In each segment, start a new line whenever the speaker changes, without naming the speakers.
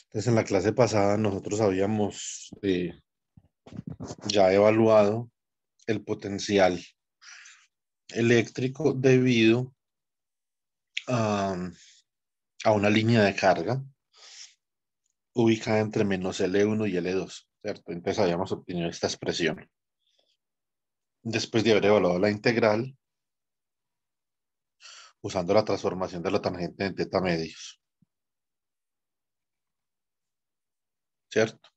Entonces, en la clase pasada nosotros habíamos ya evaluado el potencial eléctrico debido a, a una línea de carga ubicada entre menos L1 y L2, ¿cierto? Entonces habíamos obtenido esta expresión. Después de haber evaluado la integral, usando la transformación de la tangente en teta medios, ¿cierto?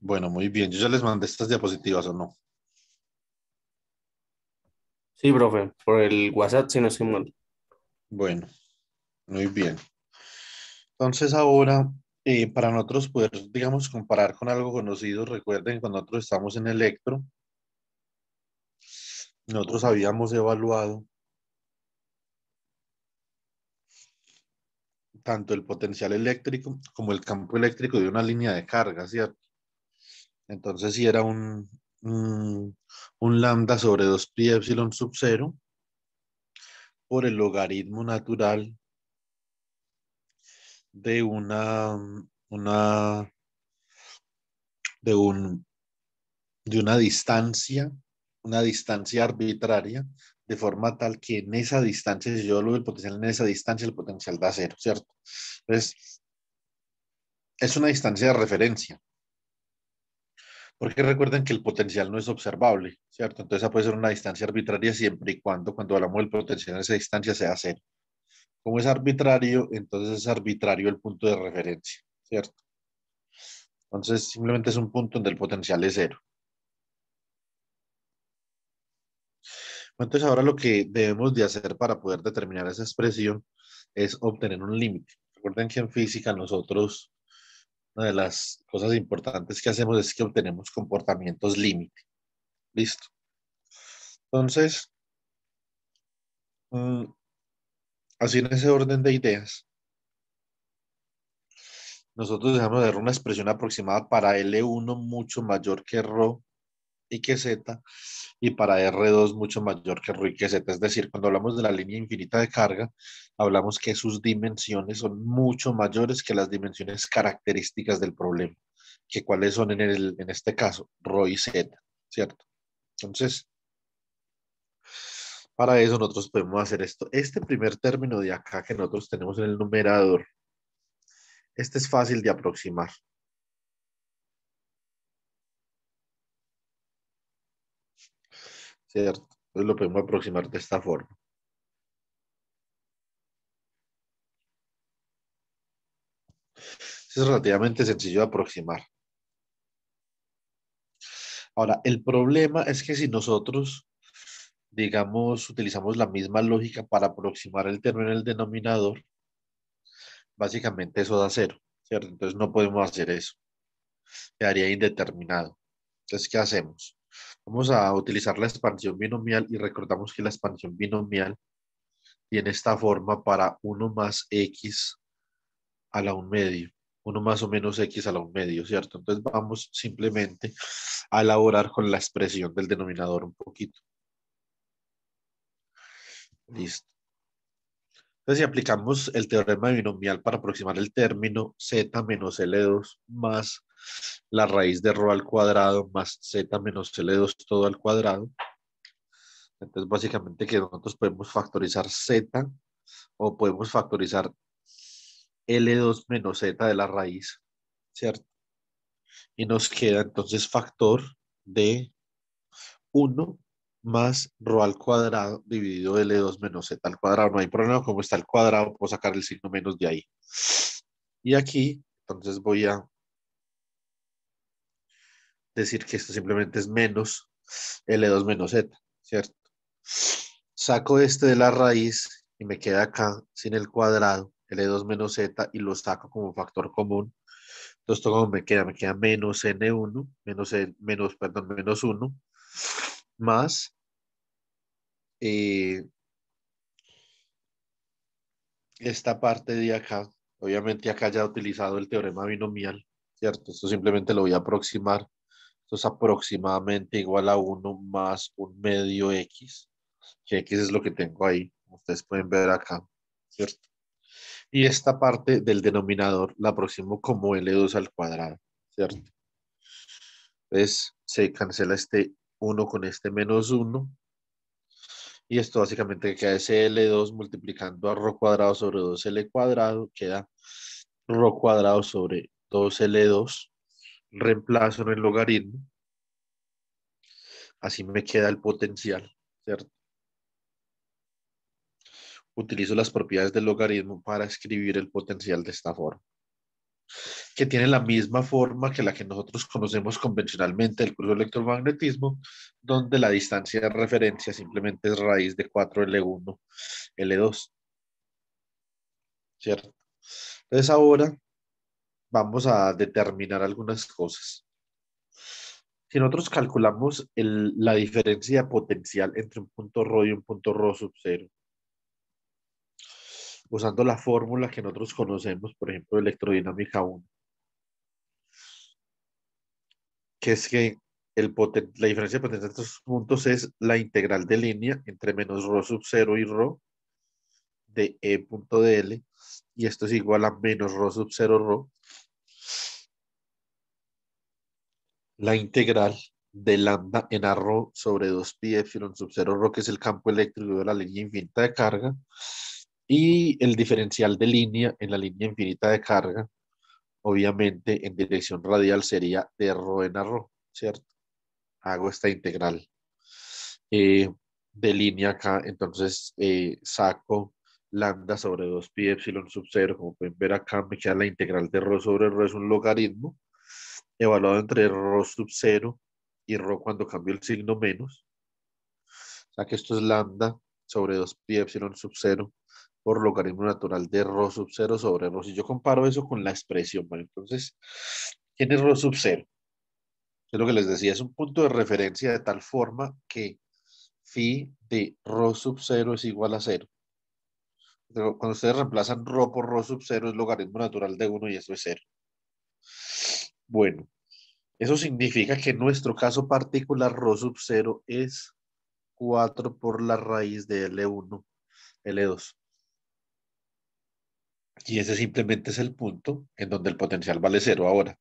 Bueno, muy bien. Yo ya les mandé estas diapositivas, ¿o no?
Sí, profe, por el WhatsApp, si no estoy mal.
Bueno, muy bien. Entonces ahora, para nosotros poder, digamos, comparar con algo conocido, recuerden cuando nosotros estamos en electro, nosotros habíamos evaluado tanto el potencial eléctrico como el campo eléctrico de una línea de carga, ¿cierto? Entonces, si era un lambda sobre 2 pi epsilon sub cero por el logaritmo natural de una, de un, de una distancia arbitraria, de forma tal que en esa distancia, si yo hablo del potencial en esa distancia, el potencial da cero, ¿cierto? Entonces, es una distancia de referencia, porque recuerden que el potencial no es observable, ¿cierto? Entonces, esa puede ser una distancia arbitraria siempre y cuando hablamos del potencial en esa distancia, sea cero. Como es arbitrario, entonces es arbitrario el punto de referencia, ¿cierto? Entonces, simplemente es un punto donde el potencial es cero. Entonces, ahora lo que debemos de hacer para poder determinar esa expresión es obtener un límite. Recuerden que en física nosotros, una de las cosas importantes que hacemos es que obtenemos comportamientos límite. ¿Listo? Entonces, mm, así en ese orden de ideas, nosotros dejamos de dar una expresión aproximada para L1 mucho mayor que ρ y que z, y para R2 mucho mayor que ρ y que z. Es decir, cuando hablamos de la línea infinita de carga, hablamos que sus dimensiones son mucho mayores que las dimensiones características del problema, que cuáles son en este caso, ρ y z, ¿cierto? Entonces, para eso nosotros podemos hacer esto. Este primer término de acá que nosotros tenemos en el numerador, este es fácil de aproximar, ¿cierto? Entonces lo podemos aproximar de esta forma. Es relativamente sencillo de aproximar. Ahora, el problema es que si nosotros, digamos, utilizamos la misma lógica para aproximar el término en el denominador, básicamente eso da cero, ¿cierto? Entonces no podemos hacer eso, quedaría indeterminado. Entonces, ¿qué hacemos? Vamos a utilizar la expansión binomial y recordamos que la expansión binomial tiene esta forma para uno más x a la un medio, uno más o menos x a la un medio, ¿cierto? Entonces vamos simplemente a elaborar con la expresión del denominador un poquito. Listo. Entonces, si aplicamos el teorema binomial para aproximar el término z menos L2 más la raíz de ρ al cuadrado más z menos L2 todo al cuadrado, entonces básicamente que nosotros podemos factorizar z o podemos factorizar L2 menos z de la raíz, ¿cierto? Y nos queda entonces factor de uno más ρ al cuadrado dividido L2 menos z al cuadrado. No hay problema, como está el cuadrado, puedo sacar el signo menos de ahí. Y aquí, entonces voy a decir que esto simplemente es menos L2 menos Z, ¿cierto? Saco este de la raíz y me queda acá sin el cuadrado, L2 menos Z, y lo saco como factor común. Entonces, ¿esto cómo me queda? Me queda menos N1, menos 1, más eh, esta parte de acá. Obviamente acá ya he utilizado el teorema binomial, ¿cierto? Esto simplemente lo voy a aproximar. Esto es aproximadamente igual a uno más un medio X, que X es lo que tengo ahí, como ustedes pueden ver acá, ¿cierto? Y esta parte del denominador la aproximo como L2 al cuadrado, ¿cierto? Entonces se cancela este uno con este menos uno. Y esto básicamente queda ese L2 multiplicando a rho cuadrado sobre 2L cuadrado, queda rho cuadrado sobre 2L2. Reemplazo en el logaritmo, así me queda el potencial, ¿cierto? Utilizo las propiedades del logaritmo para escribir el potencial de esta forma, que tiene la misma forma que la que nosotros conocemos convencionalmente del curso de electromagnetismo, donde la distancia de referencia simplemente es raíz de 4L1, L2, ¿cierto? Entonces ahora vamos a determinar algunas cosas. Si nosotros calculamos la diferencia potencial entre un punto ρ y un punto ρ sub cero, usando la fórmula que nosotros conocemos, por ejemplo, de electrodinámica 1, que es que la diferencia de potencia entre estos puntos es la integral de línea entre menos ρ sub cero y ρ de E punto de L, y esto es igual a menos ρ sub cero ρ, la integral de lambda en a ρ sobre 2 pi epsilon sub cero ρ, que es el campo eléctrico de la línea infinita de carga, y el diferencial de línea en la línea infinita de carga, obviamente en dirección radial sería de ρ en a ρ, ¿cierto? Hago esta integral eh, de línea acá, entonces saco lambda sobre 2 pi epsilon sub cero, como pueden ver acá me queda la integral de ρ sobre ρ, es un logaritmo evaluado entre ρ sub cero y ρ cuando cambio el signo menos, o sea que esto es lambda sobre 2 pi epsilon sub cero por logaritmo natural de ρ sub cero sobre ρ. Si yo comparo eso con la expresión, bueno, entonces, ¿quién es ρ sub cero? Es lo que les decía, es un punto de referencia de tal forma que phi de ρ sub cero es igual a cero. Pero cuando ustedes reemplazan ρ por ρ sub cero es logaritmo natural de uno y eso es cero. Bueno, eso significa que en nuestro caso particular ρ sub cero es 4 por la raíz de L1, L2. Y ese simplemente es el punto en donde el potencial vale cero ahora.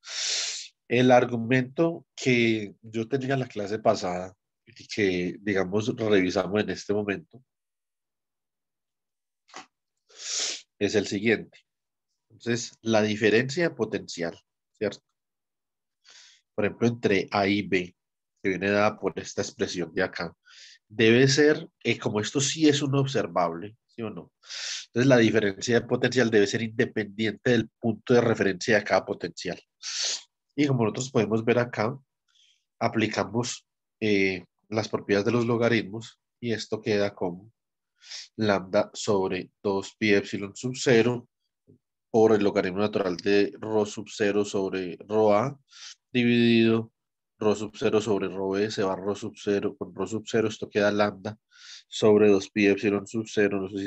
El argumento que yo tenía en la clase pasada y que, digamos, revisamos en este momento es el siguiente. Entonces, la diferencia de potencial, ¿cierto? Por ejemplo, entre A y B, que viene dada por esta expresión de acá, debe ser, como esto sí es un observable, ¿sí o no? Entonces, la diferencia de potencial debe ser independiente del punto de referencia de cada potencial. Y como nosotros podemos ver acá, aplicamos las propiedades de los logaritmos y esto queda como lambda sobre 2 pi epsilon sub cero por el logaritmo natural de rho sub cero sobre rho a dividido rho sub cero sobre rho b, se va rho sub cero con rho sub cero, esto queda lambda sobre 2 pi epsilon sub cero, no sé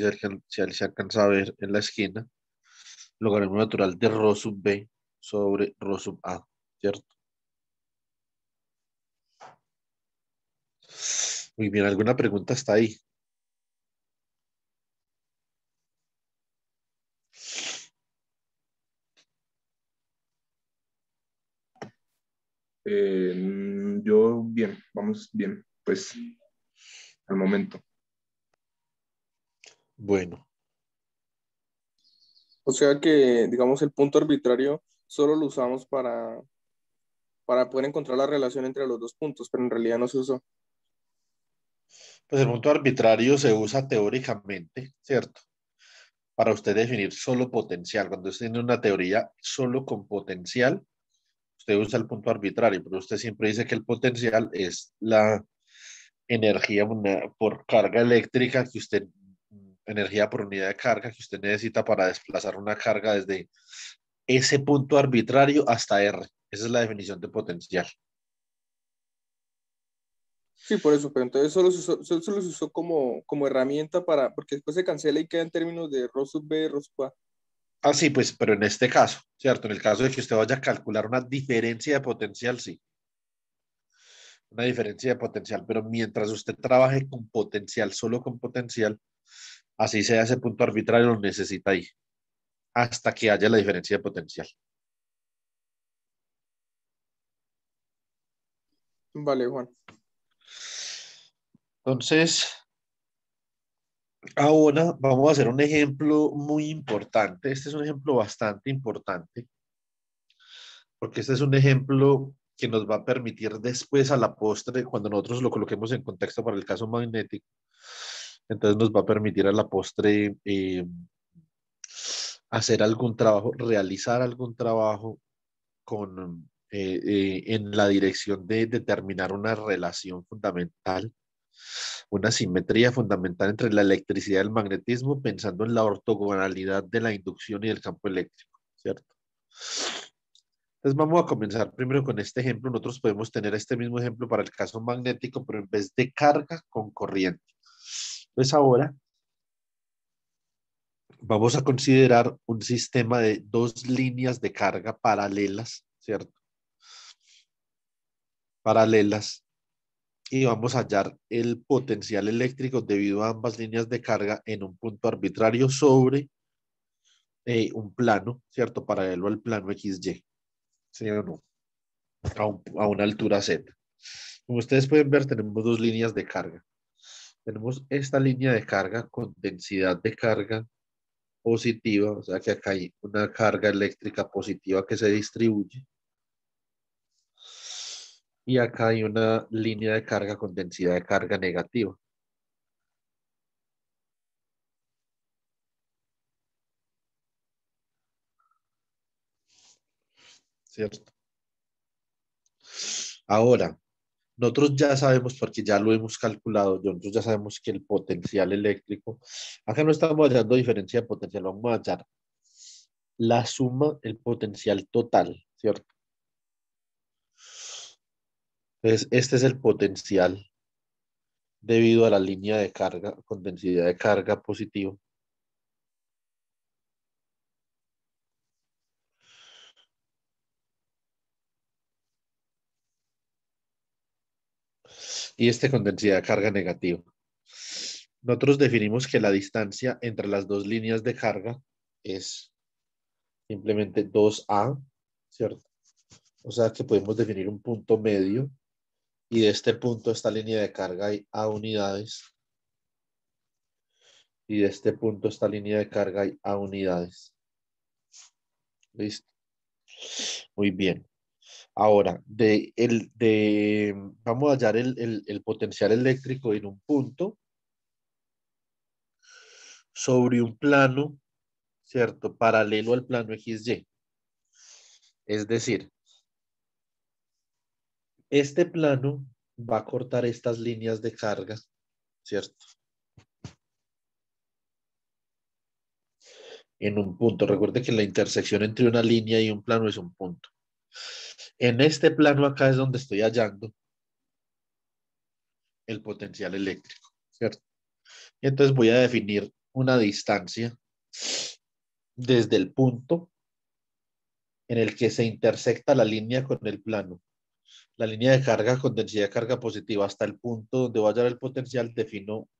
si se alcanza a ver en la esquina, logaritmo natural de rho sub b sobre rho sub a, ¿cierto? Muy bien, ¿alguna pregunta está ahí?
Yo bien, vamos bien, pues al momento.
Bueno,
O sea que, digamos, el punto arbitrario solo lo usamos para poder encontrar la relación entre los dos puntos, pero en realidad no se usó.
pues el punto arbitrario se usa teóricamente, ¿cierto? Para usted definir solo potencial. Cuando usted tiene una teoría solo con potencial, usted usa el punto arbitrario, pero usted siempre dice que el potencial es la energía por carga eléctrica que usted, energía por unidad de carga que usted necesita para desplazar una carga desde ese punto arbitrario hasta R. Esa es la definición de potencial.
Sí, por eso, pero entonces solo se usó como herramienta porque después se cancela y queda en términos de ρ sub b, ρ sub a.
Ah, sí, pues, pero en este caso, ¿cierto? En el caso de que usted vaya a calcular una diferencia de potencial, sí, una diferencia de potencial, pero mientras usted trabaje con potencial, solo con potencial, así sea ese punto arbitrario, lo necesita ahí. hasta que haya la diferencia de potencial.
Vale, Juan.
Entonces, ahora vamos a hacer un ejemplo muy importante. Este es un ejemplo bastante importante, porque este es un ejemplo que nos va a permitir después a la postre, cuando nosotros lo coloquemos en contexto para el caso magnético, entonces nos va a permitir a la postre hacer algún trabajo, realizar algún trabajo en la dirección de determinar una relación fundamental, una simetría fundamental entre la electricidad y el magnetismo, pensando en la ortogonalidad de la inducción y del campo eléctrico, ¿cierto? Entonces vamos a comenzar primero con este ejemplo. Nosotros podemos tener este mismo ejemplo para el caso magnético, pero en vez de carga, con corriente. Entonces ahora vamos a considerar un sistema de dos líneas de carga paralelas, ¿cierto? Paralelas. Y vamos a hallar el potencial eléctrico debido a ambas líneas de carga en un punto arbitrario sobre un plano, ¿cierto? Paralelo al plano XY, ¿sí o no? A una altura Z. Como ustedes pueden ver, tenemos dos líneas de carga. Tenemos esta línea de carga con densidad de carga positiva, o sea que acá hay una carga eléctrica positiva que se distribuye. Y acá hay una línea de carga con densidad de carga negativa. ¿Cierto? Ahora, nosotros ya sabemos, porque ya lo hemos calculado, nosotros ya sabemos que el potencial eléctrico, acá no estamos hallando diferencia de potencial, vamos a hallar la suma, el potencial total, ¿cierto? Entonces, este es el potencial debido a la línea de carga con densidad de carga positiva. Y este con densidad de carga negativa. Nosotros definimos que la distancia entre las dos líneas de carga es simplemente 2A, ¿cierto? O sea que podemos definir un punto medio y de este punto, esta línea de carga hay A unidades y de este punto, esta línea de carga hay A unidades. ¿Listo? Muy bien. Ahora, vamos a hallar el potencial eléctrico en un punto sobre un plano, ¿cierto? Paralelo al plano XY. Es decir, este plano va a cortar estas líneas de carga, ¿cierto? En un punto. Recuerde que la intersección entre una línea y un plano es un punto. En este plano acá es donde estoy hallando el potencial eléctrico, ¿cierto? Y entonces voy a definir una distancia desde el punto en el que se intersecta la línea con el plano. La línea de carga con densidad de carga positiva hasta el punto donde va a hallar el potencial, defino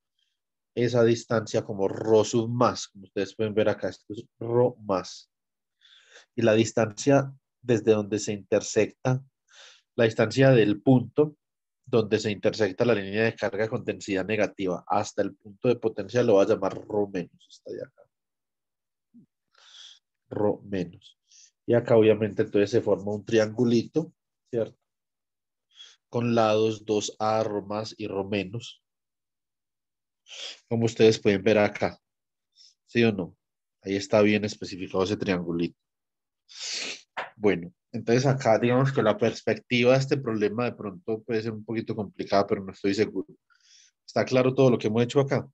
esa distancia como ρ sub más, como ustedes pueden ver acá, esto es ρ más. Y la distancia desde donde se intersecta, la distancia del punto donde se intersecta la línea de carga con densidad negativa hasta el punto de potencial lo voy a llamar ρ menos, está de acá. Ρ menos. Y acá obviamente entonces se forma un triangulito, ¿cierto? Con lados 2A, ρ más y ρ menos. Como ustedes pueden ver acá. ¿Sí o no? Ahí está bien especificado ese triangulito. Bueno, entonces acá digamos que la perspectiva de este problema de pronto puede ser un poquito complicada, pero no estoy seguro. ¿Está claro todo lo que hemos hecho acá?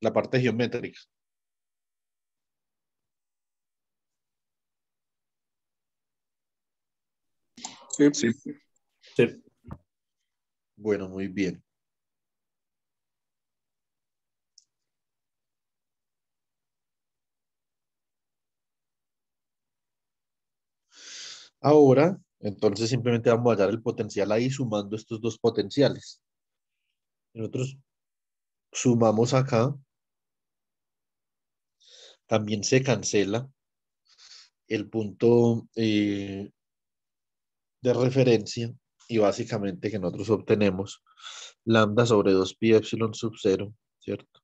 La parte geométrica.
Sí.
Sí.
Sí.
Bueno, muy bien. Ahora, entonces simplemente vamos a hallar el potencial ahí sumando estos dos potenciales. Nosotros sumamos acá, también se cancela, el punto de referencia y básicamente que nosotros obtenemos lambda sobre 2pi epsilon sub 0, ¿cierto?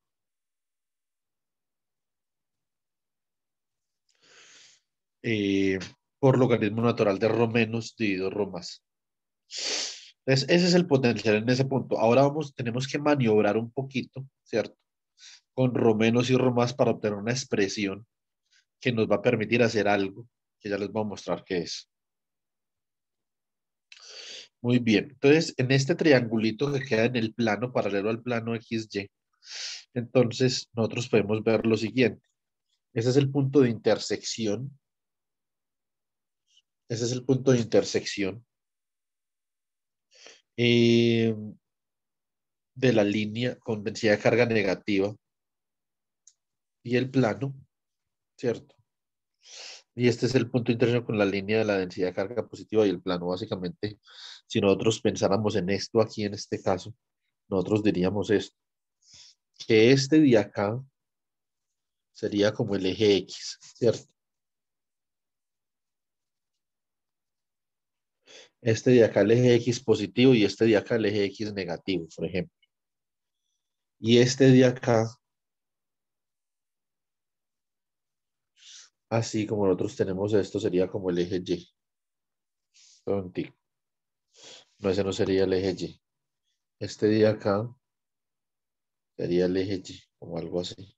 Eh, por logaritmo natural de rho menos dividido rho más. Entonces, ese es el potencial en ese punto. Ahora tenemos que maniobrar un poquito, ¿cierto? Con rho menos y rho más para obtener una expresión que nos va a permitir hacer algo que ya les voy a mostrar qué es. Muy bien. Entonces, en este triangulito que queda en el plano, paralelo al plano XY, entonces nosotros podemos ver lo siguiente. Ese es el punto de intersección. Ese es el punto de intersección eh, de la línea con densidad de carga negativa y el plano, ¿cierto? Y este es el punto de intersección con la línea de la densidad de carga positiva y el plano. Básicamente, si nosotros pensáramos en esto aquí, en este caso, nosotros diríamos esto, que este de acá sería como el eje X, ¿cierto? Este de acá el eje X positivo y este de acá el eje X negativo, por ejemplo. Y este de acá, así como nosotros tenemos esto, sería como el eje Y. Tontico. No, ese no sería el eje Y. Este de acá sería el eje Y, como algo así.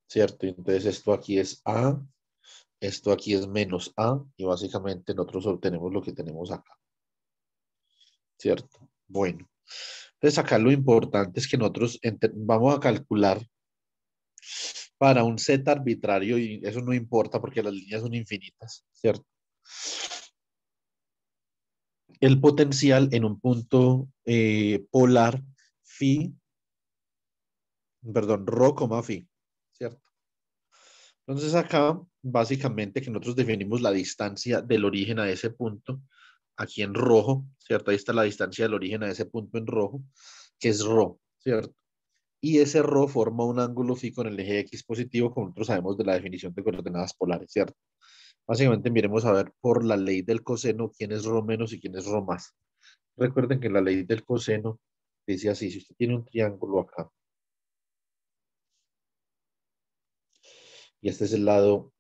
¿Cierto? Entonces esto aquí es A, esto aquí es menos A, y básicamente nosotros obtenemos lo que tenemos acá. ¿Cierto? Bueno. Entonces acá lo importante es que nosotros vamos a calcular para un z arbitrario, y eso no importa porque las líneas son infinitas, ¿cierto? El potencial en un punto polar phi, perdón, rho, phi, ¿cierto? Entonces acá, básicamente, que nosotros definimos la distancia del origen a ese punto, aquí en rojo, ¿cierto? Ahí está la distancia del origen a ese punto en rojo, que es rho, ¿cierto? Y ese rho forma un ángulo phi con el eje X positivo, como nosotros sabemos de la definición de coordenadas polares, ¿cierto? Básicamente miremos a ver por la ley del coseno quién es rho menos y quién es rho más. Recuerden que la ley del coseno dice así, si usted tiene un triángulo acá, y este es el lado,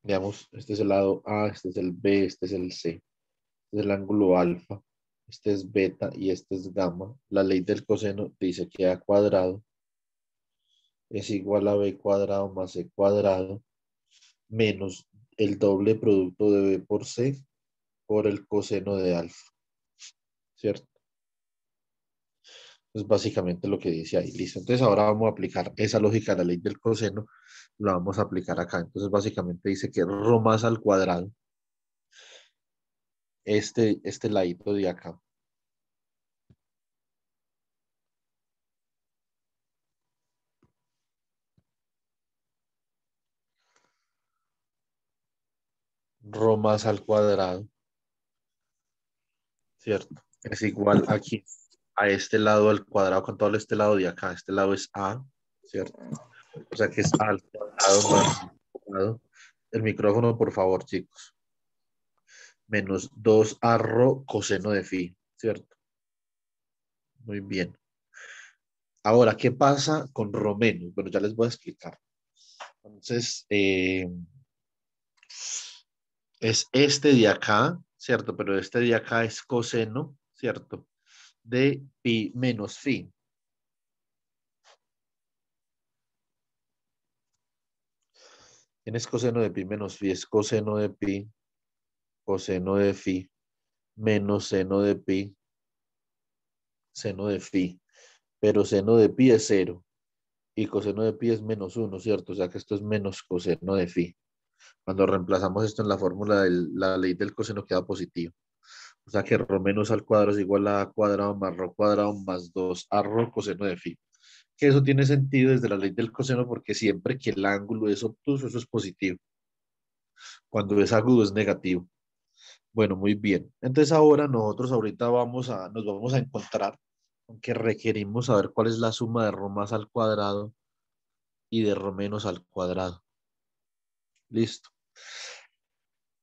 digamos, este es el lado A, este es el B, este es el C, este es el ángulo alfa, este es beta y este es gamma. La ley del coseno dice que A cuadrado es igual a B cuadrado más C cuadrado menos el doble producto de B por C por el coseno de alfa, ¿cierto? Es básicamente lo que dice ahí, listo. Entonces ahora vamos a aplicar esa lógica de la ley del coseno, la vamos a aplicar acá. Entonces básicamente dice que rho más al cuadrado, este ladito de acá, rho más al cuadrado, ¿cierto? Es igual aquí a este lado al cuadrado con todo este lado de acá. Este lado es A, ¿cierto? O sea que es A al cuadrado más al cuadrado. El micrófono, por favor, chicos. Menos 2A rho coseno de phi, ¿cierto? Muy bien. Ahora, ¿qué pasa con rho menos? Bueno, ya les voy a explicar. Entonces, es este de acá, ¿cierto? Pero este de acá es coseno, ¿cierto? De pi menos phi. ¿Quién es coseno de pi menos phi? Es coseno de pi, coseno de phi, menos seno de phi. Pero seno de pi es 0 y coseno de pi es menos 1, ¿cierto? O sea que esto es menos coseno de phi. Cuando reemplazamos esto en la fórmula de la ley del coseno queda positivo. O sea que rho menos al cuadrado es igual a cuadrado más rho cuadrado más 2a rho coseno de phi. Que eso tiene sentido desde la ley del coseno porque siempre que el ángulo es obtuso, eso es positivo. Cuando es agudo es negativo. Bueno, muy bien. Entonces ahora nosotros ahorita nos vamos a encontrar con que requerimos saber cuál es la suma de rho más al cuadrado y de Rho menos al cuadrado. Listo.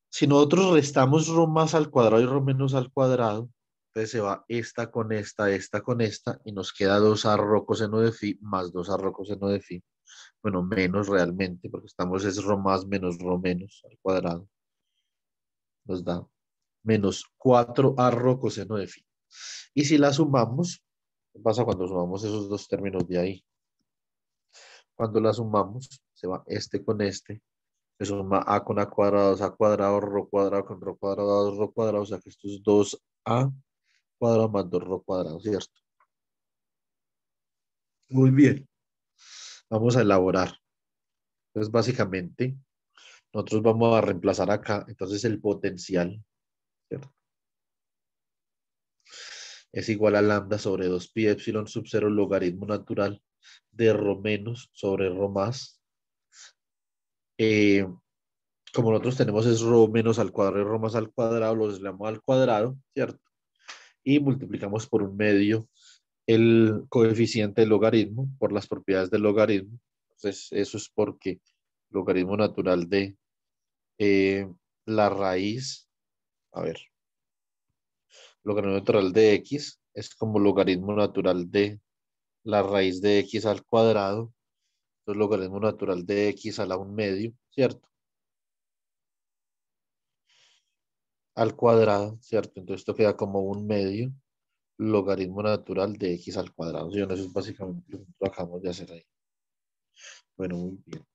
Si nosotros restamos Rho más al cuadrado y Rho menos al cuadrado, entonces se va esta con esta, y nos queda 2a Rho coseno de phi más 2a Rho coseno de phi. Bueno, menos realmente, porque estamos es Rho más menos Rho menos al cuadrado. Nos da menos 4a Rho coseno de phi. Y si la sumamos, ¿qué pasa cuando sumamos esos dos términos de ahí? Cuando la sumamos, se va este con este. Se suma a con a cuadrado, 2a cuadrado, Rho cuadrado con Rho cuadrado, 2 Rho cuadrado. O sea que esto es 2a cuadrado más 2 Rho cuadrado, ¿cierto? Muy bien. Vamos a elaborar. Entonces, básicamente, nosotros vamos a reemplazar acá. Entonces, el potencial, ¿cierto? Es igual a lambda sobre 2 pi epsilon sub 0 logaritmo natural de Rho menos sobre Rho más. Como nosotros tenemos es Rho menos al cuadrado y Rho más al cuadrado, los elevamos al cuadrado, ¿cierto? Y multiplicamos por un medio el coeficiente del logaritmo por las propiedades del logaritmo. Entonces, eso es porque logaritmo natural de la raíz, a ver, logaritmo natural de x es como logaritmo natural de la raíz de x al cuadrado. Entonces, logaritmo natural de x a la 1/2, ¿cierto? Al cuadrado, ¿cierto? Entonces, esto queda como 1/2 logaritmo natural de x al cuadrado. ¿Sí? Eso es básicamente lo que acabamos de hacer ahí. Bueno, muy bien.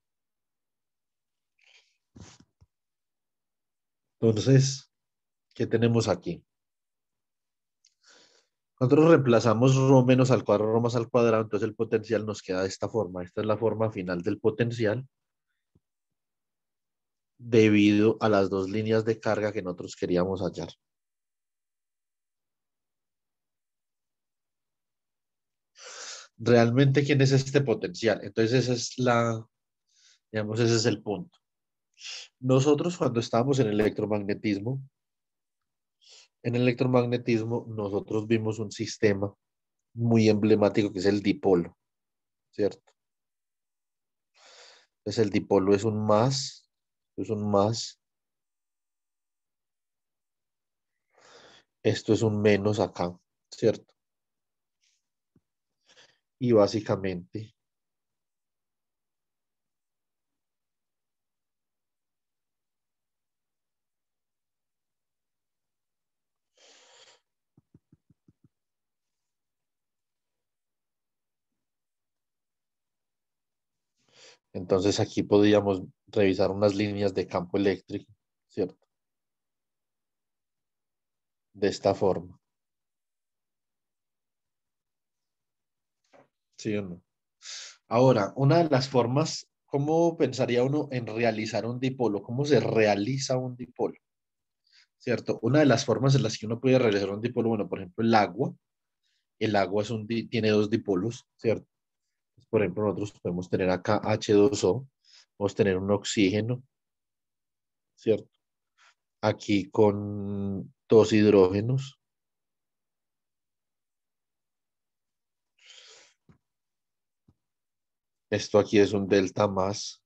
Entonces, ¿qué tenemos aquí? Nosotros reemplazamos Rho menos al cuadrado, Rho más al cuadrado, entonces el potencial nos queda de esta forma. Esta es la forma final del potencial debido a las dos líneas de carga que nosotros queríamos hallar. Realmente, ¿quién es este potencial? Entonces, esa es digamos, ese es el punto. Nosotros cuando estábamos en el electromagnetismo, nosotros vimos un sistema muy emblemático que es el dipolo, ¿cierto? Entonces el dipolo es un más, esto es un menos acá, ¿cierto? Y básicamente, entonces aquí podríamos revisar unas líneas de campo eléctrico, ¿cierto? De esta forma, ¿sí o no? Ahora, una de las formas, ¿cómo pensaría uno en realizar un dipolo? ¿Cómo se realiza un dipolo? ¿Cierto? Una de las formas en las que uno puede realizar un dipolo, bueno, por ejemplo, el agua tiene dos dipolos, ¿cierto? Por ejemplo, nosotros podemos tener acá H2O, podemos tener un oxígeno, ¿cierto? Aquí con dos hidrógenos. Esto aquí es un delta más.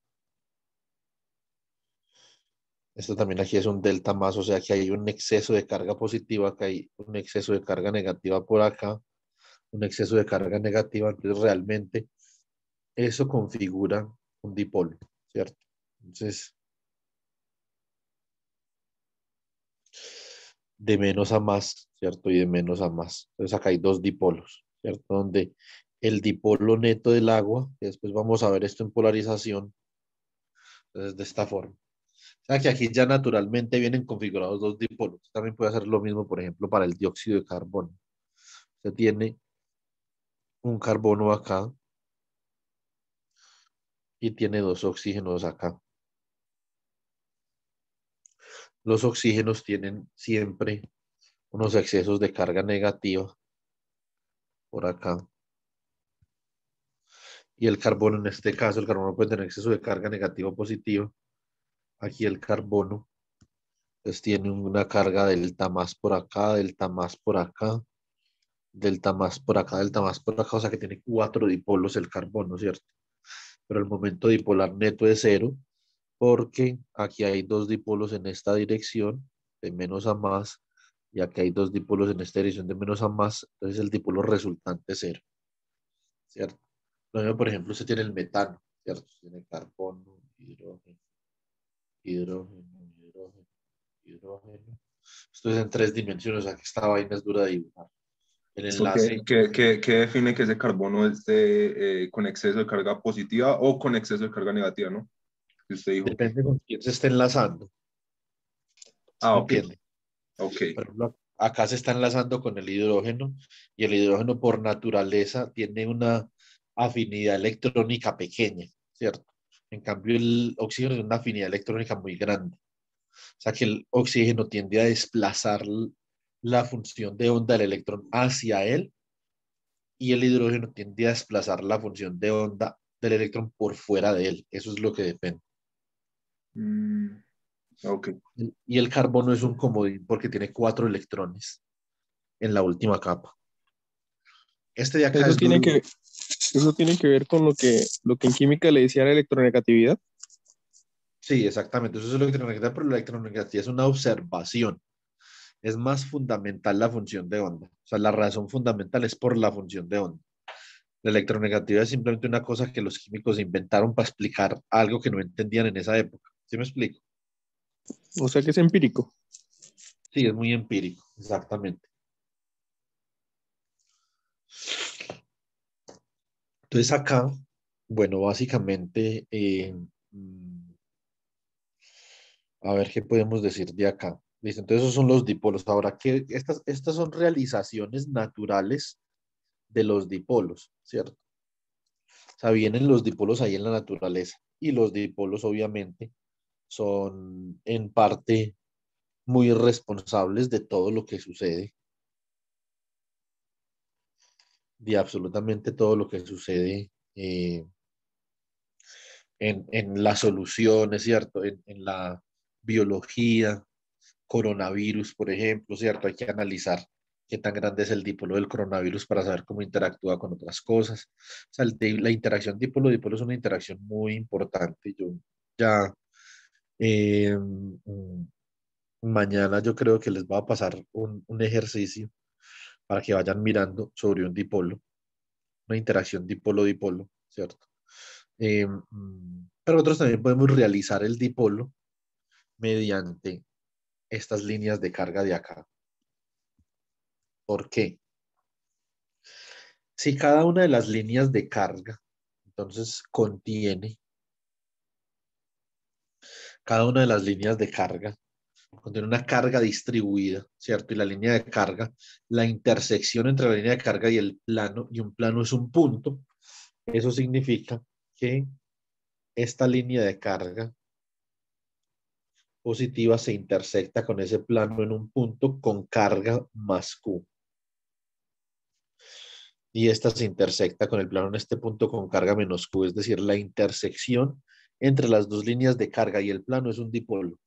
Esto también aquí es un delta más, o sea que hay un exceso de carga positiva, acá hay un exceso de carga negativa por acá, un exceso de carga negativa, entonces realmente eso configura un dipolo, ¿cierto? Entonces, de menos a más, ¿cierto? Y de menos a más. Entonces acá hay dos dipolos, ¿cierto? Donde el dipolo neto del agua, que después vamos a ver esto en polarización, entonces de esta forma. O sea que aquí ya naturalmente vienen configurados dos dipolos. También puede hacer lo mismo, por ejemplo, para el dióxido de carbono. Usted tiene un carbono acá y tiene dos oxígenos acá. Los oxígenos tienen siempre unos excesos de carga negativa por acá. Y el carbono, en este caso, el carbono puede tener exceso de carga negativa o positiva. Aquí el carbono, pues tiene una carga delta más por acá, delta más por acá, delta más por acá, delta más por acá, o sea que tiene cuatro dipolos el carbono, ¿cierto? pero el momento dipolar neto es cero, porque aquí hay dos dipolos en esta dirección, de menos a más, y aquí hay dos dipolos en esta dirección de menos a más, entonces el dipolo resultante es cero, ¿cierto? Luego, por ejemplo, usted tiene el metano, ¿cierto? Tiene carbono, hidrógeno, hidrógeno, hidrógeno, hidrógeno. Esto es en 3 dimensiones, o sea que esta vaina es dura de dibujar. El
¿Esto
enlace,
qué define que ese carbono es con exceso de carga positiva o con exceso de carga negativa, ¿no? Que usted dijo que...
depende con quién se esté enlazando, ¿sí
Ah,
me
ok,
entiende?
ok.
Por ejemplo, acá se está enlazando con el hidrógeno y el hidrógeno por naturaleza tiene una afinidad electrónica pequeña, ¿cierto? En cambio, el oxígeno tiene una afinidad electrónica muy grande. O sea que el oxígeno tiende a desplazar la función de onda del electrón hacia él y el hidrógeno tiende a desplazar la función de onda del electrón por fuera de él. Eso es lo que depende.
Mm, ok.
Y el carbono es un comodín porque tiene 4 electrones en la última capa. Este de acá
Eso
es
tiene
duro.
que, eso tiene que ver con lo que en química le decía la electronegatividad.
Sí, exactamente. Eso es electronegatividad, pero la electronegatividad es una observación. Es más fundamental la función de onda. O sea, la razón fundamental es por la función de onda. La electronegatividad es simplemente una cosa que los químicos inventaron para explicar algo que no entendían en esa época. ¿Sí me explico?
O sea que es empírico.
Sí, es muy empírico, exactamente. Entonces acá, bueno, básicamente, a ver qué podemos decir de acá. Listo, entonces esos son los dipolos. Ahora, estas son realizaciones naturales de los dipolos, ¿cierto? O sea, vienen los dipolos ahí en la naturaleza y los dipolos obviamente son en parte muy responsables de todo lo que sucede, de absolutamente todo lo que sucede en las soluciones, ¿cierto? En la biología, coronavirus, por ejemplo, ¿cierto? Hay que analizar qué tan grande es el dipolo del coronavirus para saber cómo interactúa con otras cosas. O sea, la interacción dipolo-dipolo es una interacción muy importante. Yo ya mañana yo creo que les va a pasar un ejercicio para que vayan mirando sobre un dipolo, una interacción dipolo-dipolo, ¿cierto? Pero nosotros también podemos realizar el dipolo mediante estas líneas de carga de acá. ¿Por qué? Si cada una de las líneas de carga, entonces cada una de las líneas de carga, contiene una carga distribuida, ¿cierto? Y la línea de carga, la intersección entre la línea de carga y el plano, y un plano es un punto, eso significa que esta línea de carga positiva se intersecta con ese plano en un punto con carga más Q. Y esta se intersecta con el plano en este punto con carga menos Q, es decir, la intersección entre las dos líneas de carga y el plano es un dipolo.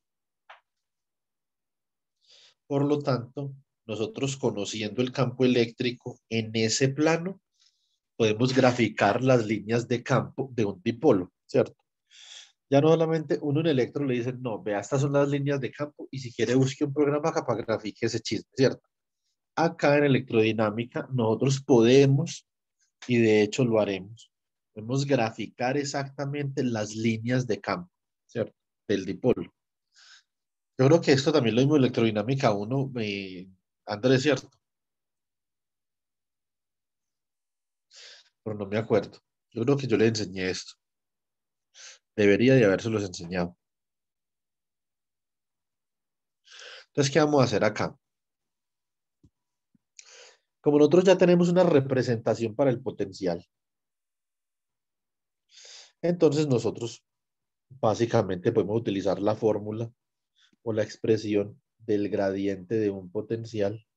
Por lo tanto, nosotros conociendo el campo eléctrico en ese plano, podemos graficar las líneas de campo de un dipolo, ¿cierto? Ya no solamente uno en electro le dice, no, vea, estas son las líneas de campo y si quiere busque un programa acá para grafique ese chisme, ¿cierto? Acá en electrodinámica nosotros podemos, y de hecho lo haremos, podemos graficar exactamente las líneas de campo, ¿cierto? Del dipolo. Yo creo que esto también lo mismo en electrodinámica 1, Andrés, ¿cierto? Pero no me acuerdo. Yo creo que yo le enseñé esto. Debería de habérselos enseñado. Entonces, ¿qué vamos a hacer acá? Como nosotros ya tenemos una representación para el potencial, entonces nosotros básicamente podemos utilizar la fórmula o la expresión del gradiente de un potencial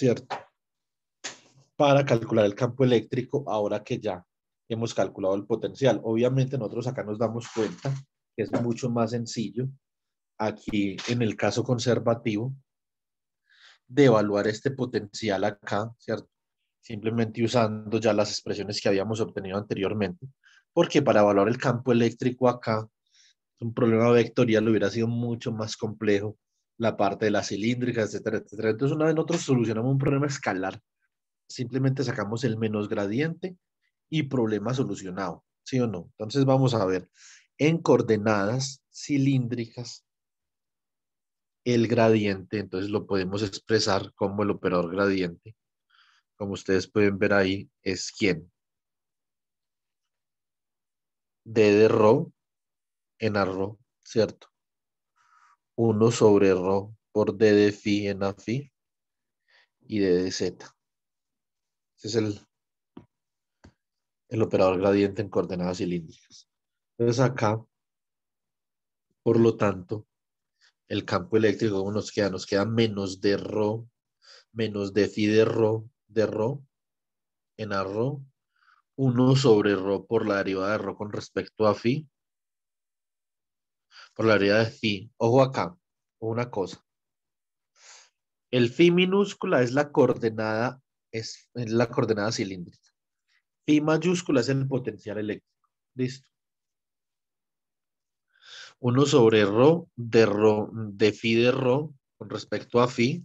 ¿cierto? Para calcular el campo eléctrico ahora que ya hemos calculado el potencial. Obviamente nosotros acá nos damos cuenta que es mucho más sencillo aquí en el caso conservativo, de evaluar este potencial acá, ¿cierto? Simplemente usando ya las expresiones que habíamos obtenido anteriormente, porque para evaluar el campo eléctrico acá, un problema vectorial hubiera sido mucho más complejo, la parte de las cilíndricas, etcétera, etcétera. Entonces, una vez nosotros solucionamos un problema escalar, simplemente sacamos el menos gradiente y problema solucionado, ¿sí o no? Entonces, vamos a ver, en coordenadas cilíndricas, el gradiente, entonces lo podemos expresar como el operador gradiente. Como ustedes pueden ver ahí, es quién. D de rho en a rho, ¿cierto? 1/rho por D de phi en a phi y D de z. Ese es el operador gradiente en coordenadas cilíndricas. Entonces acá, por lo tanto, el campo eléctrico, ¿cómo nos queda? Nos queda menos d rho, menos d phi de rho en a rho, 1/rho por la derivada de rho con respecto a phi, por la derivada de phi. Ojo acá, una cosa. El phi minúscula es la coordenada cilíndrica. Phi mayúscula es el potencial eléctrico. Listo. 1/rho de phi de rho con respecto a phi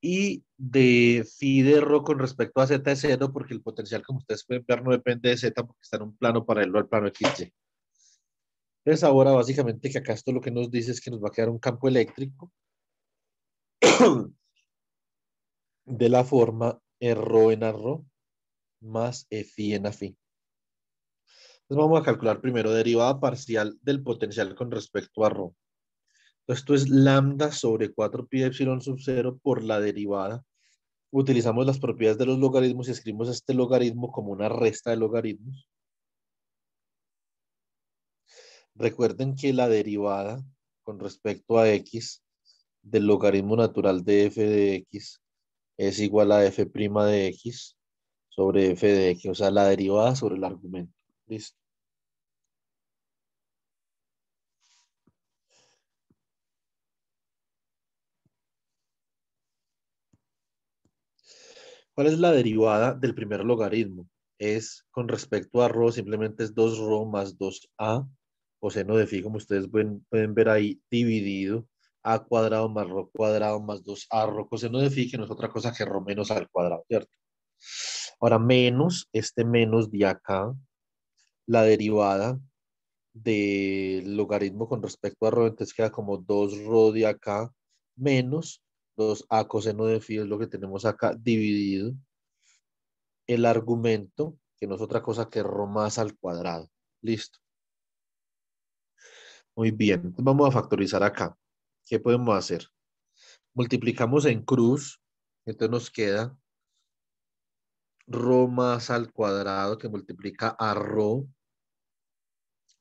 y de phi de rho con respecto a z es cero porque el potencial, como ustedes pueden ver, no depende de z porque está en un plano paralelo al plano XY. Entonces ahora básicamente que acá esto lo que nos dice es que nos va a quedar un campo eléctrico de la forma rho en a rho más phi en a phi. Entonces vamos a calcular primero derivada parcial del potencial con respecto a rho. Entonces esto es lambda sobre 4 pi epsilon sub 0 por la derivada. Utilizamos las propiedades de los logaritmos y escribimos este logaritmo como una resta de logaritmos. Recuerden que la derivada con respecto a x del logaritmo natural de f de x es igual a f' de x sobre f de x, o sea, la derivada sobre el argumento. ¿Listo? ¿Cuál es la derivada del primer logaritmo? Es con respecto a rho, simplemente es 2rho más 2a coseno de phi, como ustedes pueden ver ahí, dividido a cuadrado más rho cuadrado más 2a rho coseno de phi, que no es otra cosa que rho menos al cuadrado, ¿cierto? Ahora menos, este menos de acá, la derivada del logaritmo con respecto a rho, entonces queda como 2rho de acá menos 2a coseno de phi, es lo que tenemos acá, dividido el argumento, que no es otra cosa que rho más al cuadrado. Listo. Muy bien. Entonces vamos a factorizar acá. ¿Qué podemos hacer? Multiplicamos en cruz. Entonces nos queda rho más al cuadrado que multiplica a rho.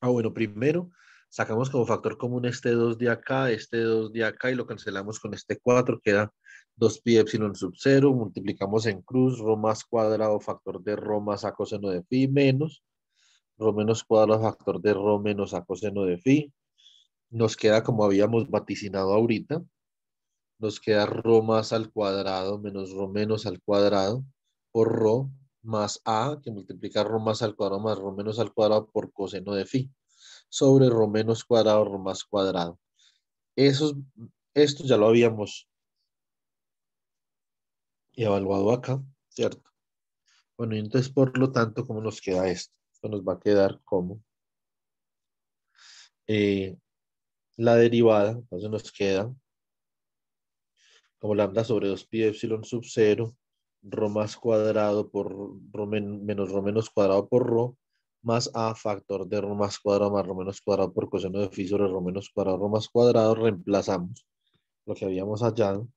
Bueno, primero sacamos como factor común este 2 de acá, este 2 de acá y lo cancelamos con este 4. Queda 2 pi epsilon sub 0. Multiplicamos en cruz rho más cuadrado factor de rho más a coseno de phi menos rho menos cuadrado factor de rho menos a coseno de phi. Nos queda como habíamos vaticinado ahorita. Nos queda rho más al cuadrado menos rho menos al cuadrado por rho más a, que multiplica rho más al cuadrado más rho menos al cuadrado por coseno de phi, sobre rho menos cuadrado, rho más cuadrado. Esto ya lo habíamos evaluado acá, ¿cierto? Bueno, y entonces por lo tanto, ¿cómo nos queda esto? Esto nos va a quedar como eh, la derivada, entonces nos queda como lambda sobre 2 pi epsilon sub 0, rho más cuadrado por menos rho menos cuadrado por rho, más a factor de rho más cuadrado más rho menos cuadrado por coseno de phi sobre rho menos cuadrado, rho más cuadrado, reemplazamos lo que habíamos hallado.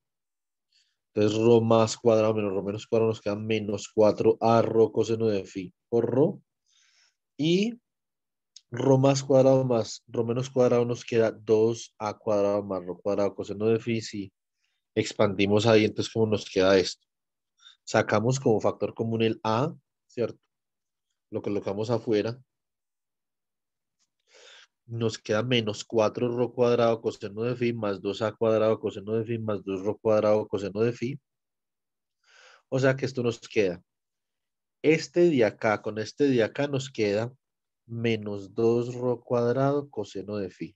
Entonces rho más cuadrado menos rho menos cuadrado nos queda menos 4 a rho coseno de phi por rho. Y rho más cuadrado más rho menos cuadrado nos queda 2a cuadrado más rho cuadrado coseno de phi. Si expandimos ahí, entonces ¿cómo nos queda esto? Sacamos como factor común el a, ¿cierto? Lo colocamos afuera. nos queda menos 4 rho cuadrado coseno de phi más 2a cuadrado coseno de phi más 2 rho cuadrado coseno de phi. O sea que esto nos queda. Este de acá con este de acá nos queda menos 2 rho cuadrado coseno de phi.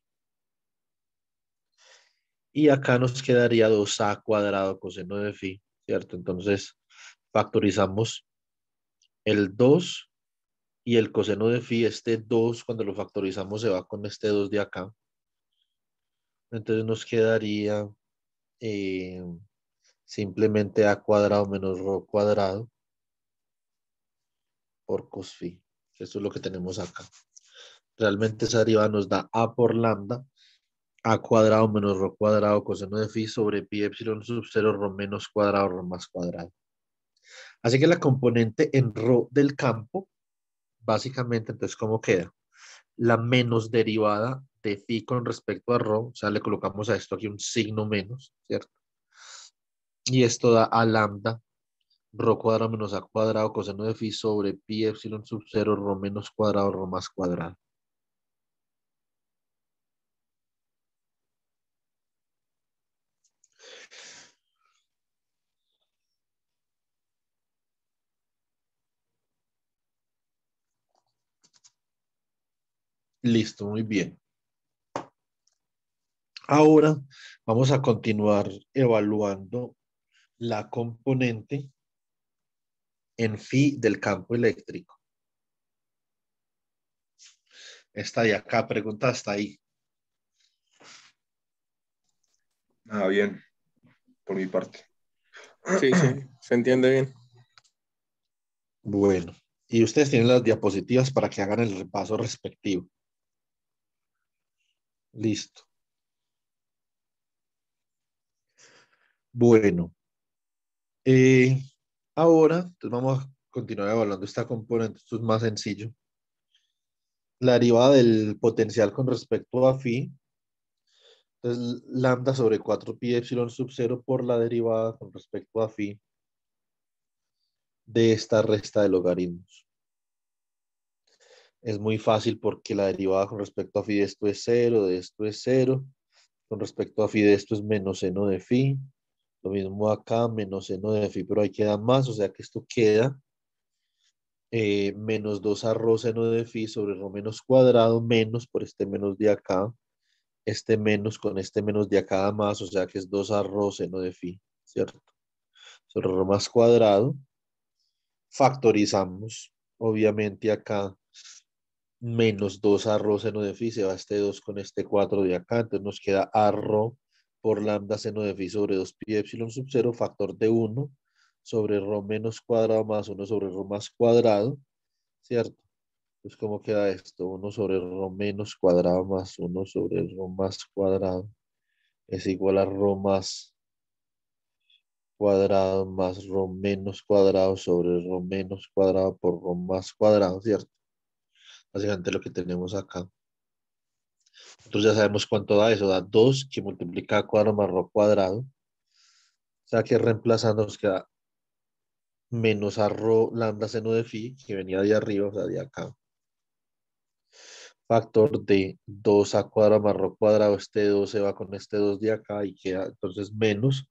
Y acá nos quedaría 2a cuadrado coseno de phi, ¿cierto? Entonces factorizamos el 2 y el coseno de phi, este 2 cuando lo factorizamos se va con este 2 de acá. Entonces nos quedaría eh, simplemente a cuadrado menos rho cuadrado por cos phi. Esto es lo que tenemos acá. Realmente esa derivada nos da a por lambda, a cuadrado menos rho cuadrado coseno de phi sobre pi epsilon sub 0 rho menos cuadrado rho más cuadrado. Así que la componente en rho del campo, básicamente, entonces, ¿cómo queda? La menos derivada de phi con respecto a rho, o sea, le colocamos a esto aquí un signo menos, ¿cierto? Y esto da a lambda rho cuadrado menos a cuadrado coseno de phi sobre pi epsilon sub 0 rho menos cuadrado rho más cuadrado. Listo, muy bien. Ahora vamos a continuar evaluando la componente en phi del campo eléctrico. Esta de acá, pregunta hasta ahí.
Nada, bien, por mi parte.
Sí, se entiende bien.
Bueno, y ustedes tienen las diapositivas para que hagan el repaso respectivo. Listo. Bueno, eh, ahora entonces vamos a continuar evaluando esta componente. Esto es más sencillo. La derivada del potencial con respecto a phi. Entonces, lambda sobre 4 pi epsilon sub 0 por la derivada con respecto a phi de esta resta de logaritmos. Es muy fácil porque la derivada con respecto a phi de esto es 0, de esto es 0. Con respecto a phi de esto es menos seno de phi. Lo mismo acá, menos seno de phi, pero ahí queda más, o sea que esto queda menos 2 a rho seno de phi sobre rho menos cuadrado, menos por este menos de acá, este menos con este menos de acá más, o sea que es 2 a rho seno de phi, ¿cierto? Sobre rho más cuadrado. Factorizamos, obviamente acá, menos 2 a rho seno de phi, se va este 2 con este 4 de acá, entonces nos queda a rho por lambda seno de phi sobre 2 pi epsilon sub 0, factor de 1 sobre rho menos cuadrado más 1 sobre rho más cuadrado, ¿cierto? Entonces, ¿cómo queda esto? 1 sobre rho menos cuadrado más 1 sobre rho más cuadrado es igual a rho más cuadrado más rho menos cuadrado sobre rho menos cuadrado por rho más cuadrado, ¿cierto? Básicamente lo que tenemos acá. Entonces ya sabemos cuánto da eso. Da 2 que multiplica a cuadrado más rho cuadrado. O sea que reemplazando nos queda menos a rho lambda seno de phi, que venía de arriba, o sea, de acá. Factor de 2 a cuadrado más rho cuadrado. Este 2 se va con este 2 de acá y queda entonces menos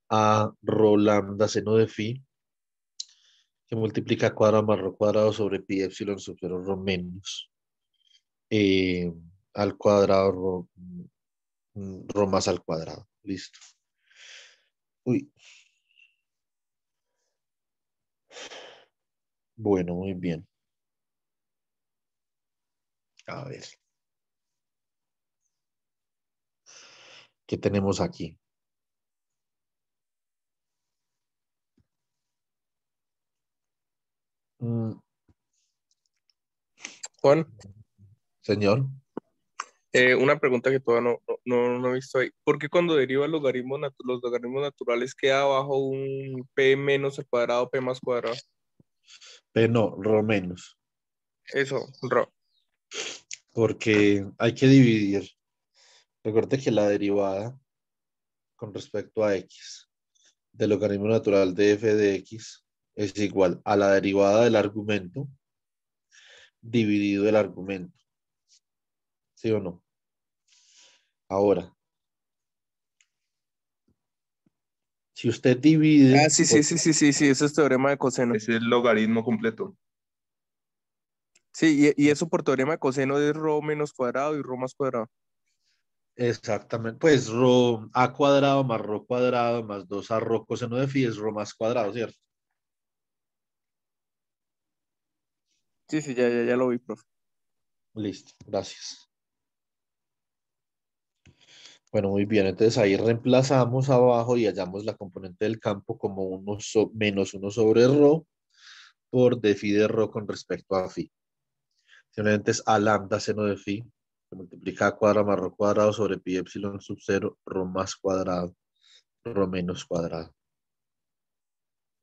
a rho lambda seno de phi, que multiplica a cuadrado más rho cuadrado sobre pi epsilon sub 0 rho menos eh, al cuadrado rho más al cuadrado. Listo. Uy. Bueno, muy bien. A ver, ¿qué tenemos aquí? Mm,
Juan,
señor,
una pregunta que todavía no he visto ahí. ¿Por qué cuando deriva los logaritmos naturales queda abajo un p menos al cuadrado, p más cuadrado?
P no, rho menos,
Eso, Ro.
porque hay que dividir. Recuerde que la derivada con respecto a x del logaritmo natural de f de x es igual a la derivada del argumento dividido el argumento, ¿Sí o no? Ahora, si usted divide
Ah, sí, sí,
por...
sí, sí, sí, sí, ese es teorema de coseno.
Es el logaritmo completo.
Sí, y eso por teorema de coseno es rho menos cuadrado y rho más cuadrado.
Exactamente, pues a cuadrado más rho cuadrado más 2a rho coseno de phi es rho más cuadrado, ¿cierto?
Sí, sí, ya lo vi, profe.
Listo, gracias. Bueno, muy bien, entonces ahí reemplazamos abajo y hallamos la componente del campo como menos 1 sobre rho por d phi de rho con respecto a phi. Simplemente es a lambda seno de phi, que multiplica a cuadrado más rho cuadrado sobre pi epsilon sub 0, rho más cuadrado, rho menos cuadrado.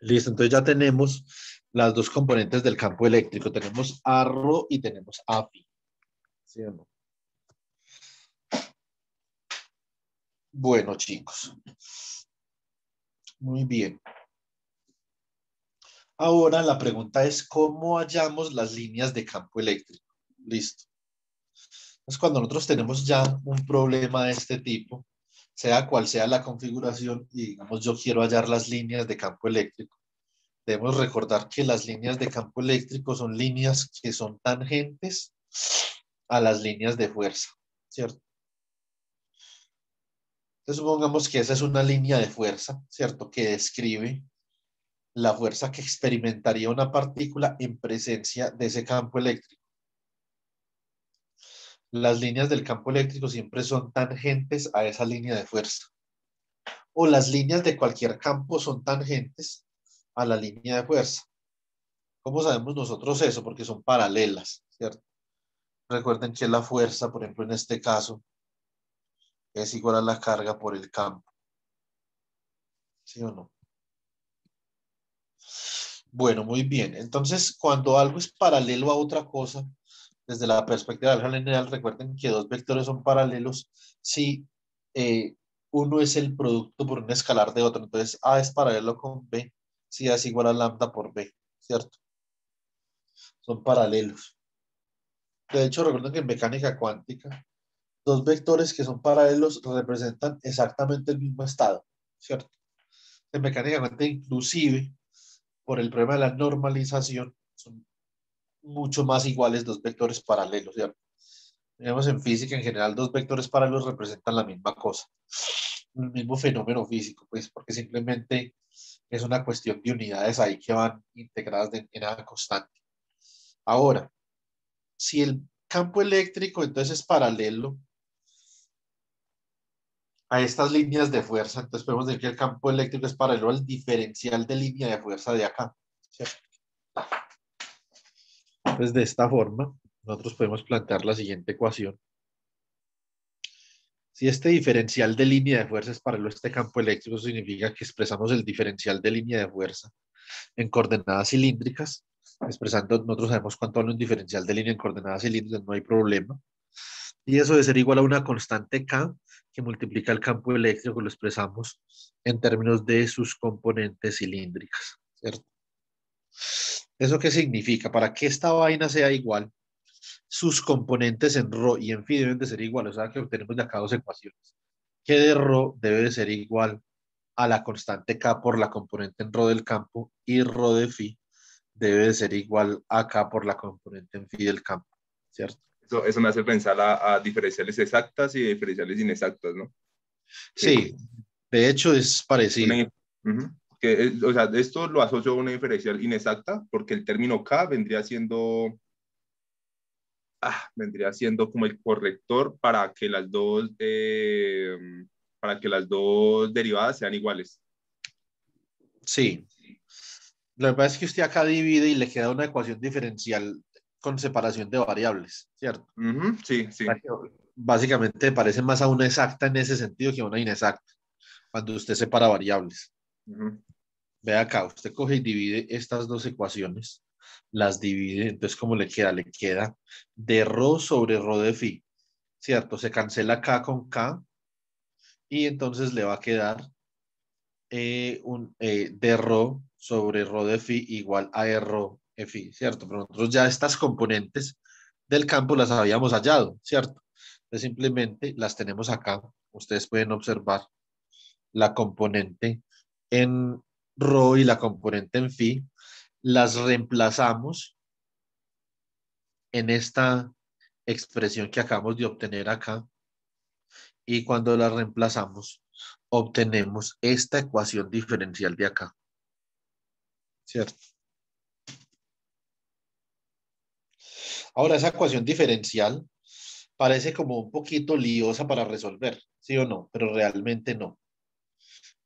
Listo, entonces ya tenemos las dos componentes del campo eléctrico. Tenemos a rho y tenemos a phi. ¿Sí o no? Bueno, chicos. Muy bien. Ahora la pregunta es, ¿cómo hallamos las líneas de campo eléctrico? Listo. Entonces, cuando nosotros tenemos ya un problema de este tipo, sea cual sea la configuración, y digamos yo quiero hallar las líneas de campo eléctrico, debemos recordar que las líneas de campo eléctrico son líneas que son tangentes a las líneas de fuerza, ¿cierto? Entonces supongamos que esa es una línea de fuerza, ¿cierto? Que describe la fuerza que experimentaría una partícula en presencia de ese campo eléctrico. Las líneas del campo eléctrico siempre son tangentes a esa línea de fuerza. O las líneas de cualquier campo son tangentes a la línea de fuerza. ¿Cómo sabemos nosotros eso? Porque son paralelas, ¿cierto? Recuerden que la fuerza, por ejemplo, en este caso, es igual a la carga por el campo. ¿Sí o no? Bueno, muy bien. Entonces, cuando algo es paralelo a otra cosa, desde la perspectiva del álgebra lineal, recuerden que dos vectores son paralelos si uno es el producto por un escalar de otro. Entonces, A es paralelo con B si A es igual a lambda por B, ¿cierto? Son paralelos. De hecho, recuerden que en mecánica cuántica, dos vectores que son paralelos representan exactamente el mismo estado, ¿cierto? En mecánica cuántica, inclusive, por el problema de la normalización, son mucho más iguales dos vectores paralelos, ¿cierto? Digamos, en física en general, dos vectores paralelos representan la misma cosa, el mismo fenómeno físico, pues, porque simplemente es una cuestión de unidades ahí que van integradas de manera constante. Ahora, si el campo eléctrico entonces es paralelo a estas líneas de fuerza, entonces podemos decir que el campo eléctrico es paralelo al diferencial de línea de fuerza de acá, ¿cierto? Entonces, de esta forma, nosotros podemos plantear la siguiente ecuación. Si este diferencial de línea de fuerza es paralelo a este campo eléctrico, significa que expresamos el diferencial de línea de fuerza en coordenadas cilíndricas. Expresando, nosotros sabemos cuánto vale un diferencial de línea en coordenadas cilíndricas, no hay problema. Y eso debe ser igual a una constante K que multiplica el campo eléctrico, lo expresamos en términos de sus componentes cilíndricas, ¿cierto? ¿Eso qué significa? Para que esta vaina sea igual, sus componentes en ρ y en phi deben de ser iguales. O sea que obtenemos de acá dos ecuaciones. Que de ρ debe de ser igual a la constante K por la componente en ρ del campo y ρ de phi debe de ser igual a K por la componente en phi del campo, ¿cierto?
Eso me hace pensar a diferenciales exactas y diferenciales inexactas, ¿no?
Sí, de hecho es parecido.
O sea, esto lo asocio a una diferencial inexacta porque el término K vendría siendo como el corrector para que las dos derivadas sean iguales.
Sí. Lo que pasa es que usted acá divide y le queda una ecuación diferencial con separación de variables, ¿cierto?
Sí, sí.
Básicamente parece más a una exacta en ese sentido que a una inexacta, cuando usted separa variables. Ve acá, usted coge y divide estas dos ecuaciones, las divide, entonces ¿cómo le queda? Le queda de ρ sobre ρ de phi, ¿cierto? Se cancela K con K y entonces le va a quedar de ρ sobre ρ de phi igual a rho phi, ¿cierto? Pero nosotros ya estas componentes del campo las habíamos hallado, ¿cierto? Entonces simplemente las tenemos acá. Ustedes pueden observar la componente en rho y la componente en phi. Las reemplazamos en esta expresión que acabamos de obtener acá. Y cuando la reemplazamos, obtenemos esta ecuación diferencial de acá. ¿Cierto? Ahora, esa ecuación diferencial parece como un poquito liosa para resolver, ¿sí o no? Pero realmente no.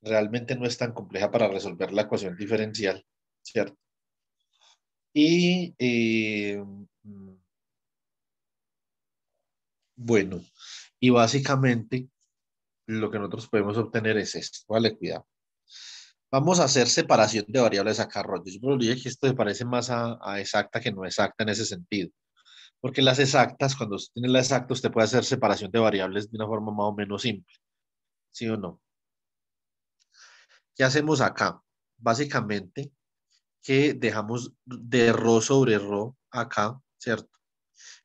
Realmente no es tan compleja para resolver la ecuación diferencial, ¿cierto? Y bueno, y básicamente lo que nosotros podemos obtener es esto, ¿vale? Cuidado. Vamos a hacer separación de variables acá, Roger. Yo pero dije que esto me parece más a exacta que no exacta en ese sentido. Porque las exactas, cuando usted tiene la exacta, usted puede hacer separación de variables de una forma más o menos simple, ¿sí o no? ¿Qué hacemos acá? Básicamente, que dejamos de rho sobre rho acá, ¿cierto?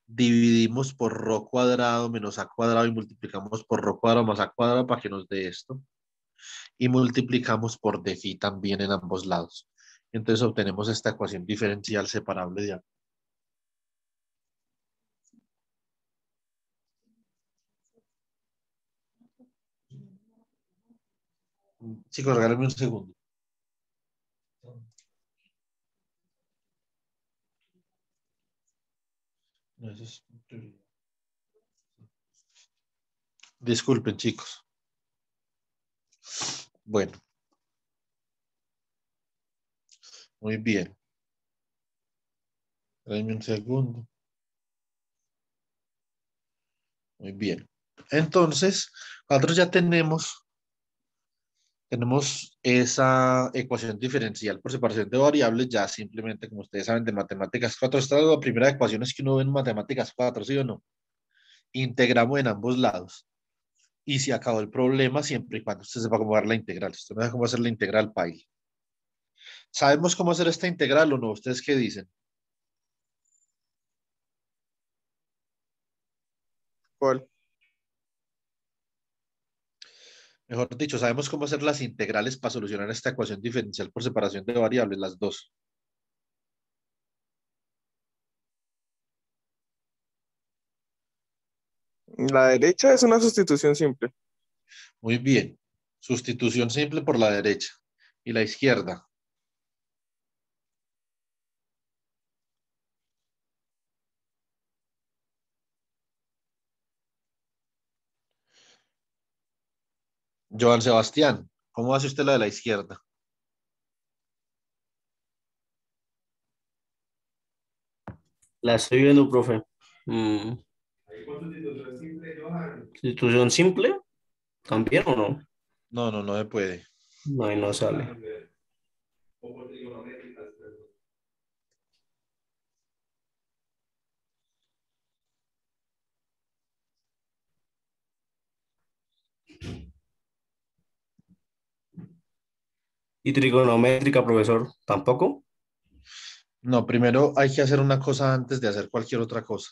Dividimos por rho cuadrado menos a cuadrado y multiplicamos por rho cuadrado más a cuadrado para que nos dé esto. Y multiplicamos por d phi también en ambos lados. Entonces obtenemos esta ecuación diferencial separable de acá. Chicos, regálenme un segundo. No, eso es... Disculpen, chicos. Bueno, muy bien. Dame un segundo. Muy bien. Entonces, nosotros ya tenemos esa ecuación diferencial por separación de variables, ya simplemente, como ustedes saben, de matemáticas 4. Esta es la primera ecuación que uno ve en matemáticas 4, ¿sí o no? Integramos en ambos lados. Y se acabó el problema siempre y cuando usted sepa cómo dar la integral. Si usted no sabe cómo hacer la integral, paila. ¿Sabemos cómo hacer esta integral o no? ¿Ustedes qué dicen?
¿Cuál?
Mejor dicho, sabemos cómo hacer las integrales para solucionar esta ecuación diferencial por separación de variables, las dos.
La derecha es una sustitución simple.
Muy bien. Sustitución simple por la derecha y la izquierda. Joan Sebastián, ¿cómo hace usted la de la izquierda?
La estoy viendo, profe. Mm, ¿Sustitución simple? ¿También o no?
No, no, no se puede.
No, ahí no sale. ¿Y trigonométrica, profesor? ¿Tampoco?
No, primero hay que hacer una cosa antes de hacer cualquier otra cosa.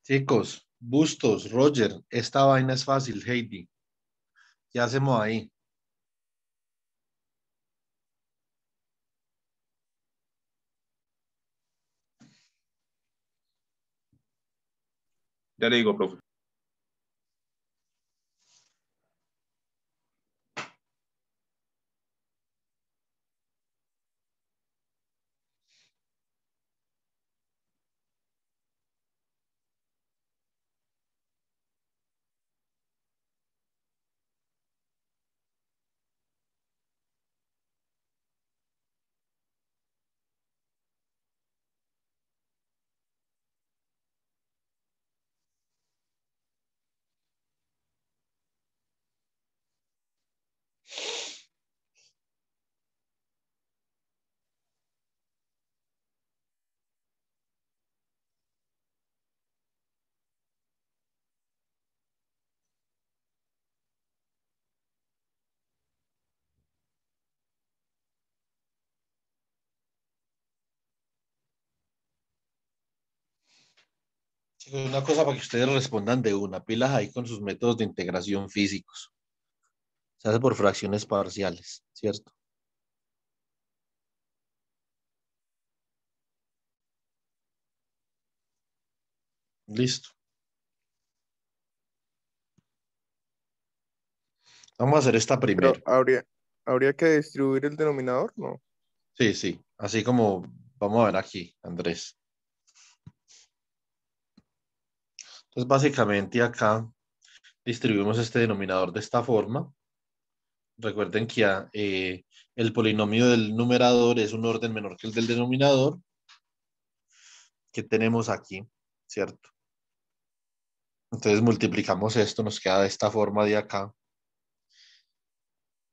Chicos, Bustos, Roger, esta vaina es fácil, Heidi. ¿Qué hacemos ahí?
Ya le digo, profe.
Una cosa para que ustedes respondan de una, pilas ahí con sus métodos de integración físicos. Se hace por fracciones parciales, ¿cierto? Listo. Vamos a hacer esta
Pero
primero.
habría que distribuir el denominador, ¿no?
Sí, sí. Así como vamos a ver aquí, Andrés. Entonces, básicamente acá distribuimos este denominador de esta forma. Recuerden que el polinomio del numerador es un orden menor que el del denominador que tenemos aquí, ¿cierto? Entonces multiplicamos esto, nos queda de esta forma de acá.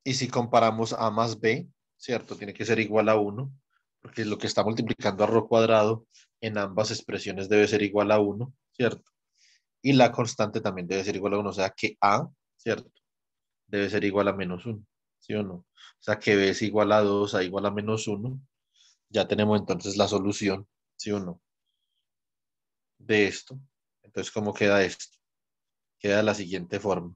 Y si comparamos a más b, ¿cierto? Tiene que ser igual a 1, porque lo que está multiplicando a rho cuadrado en ambas expresiones debe ser igual a 1, ¿cierto? Y la constante también debe ser igual a 1, o sea que a, ¿cierto? Debe ser igual a menos 1, ¿sí o no? O sea que b es igual a 2, a igual a menos 1. Ya tenemos entonces la solución, ¿sí o no? De esto. Entonces, ¿cómo queda esto? Queda de la siguiente forma.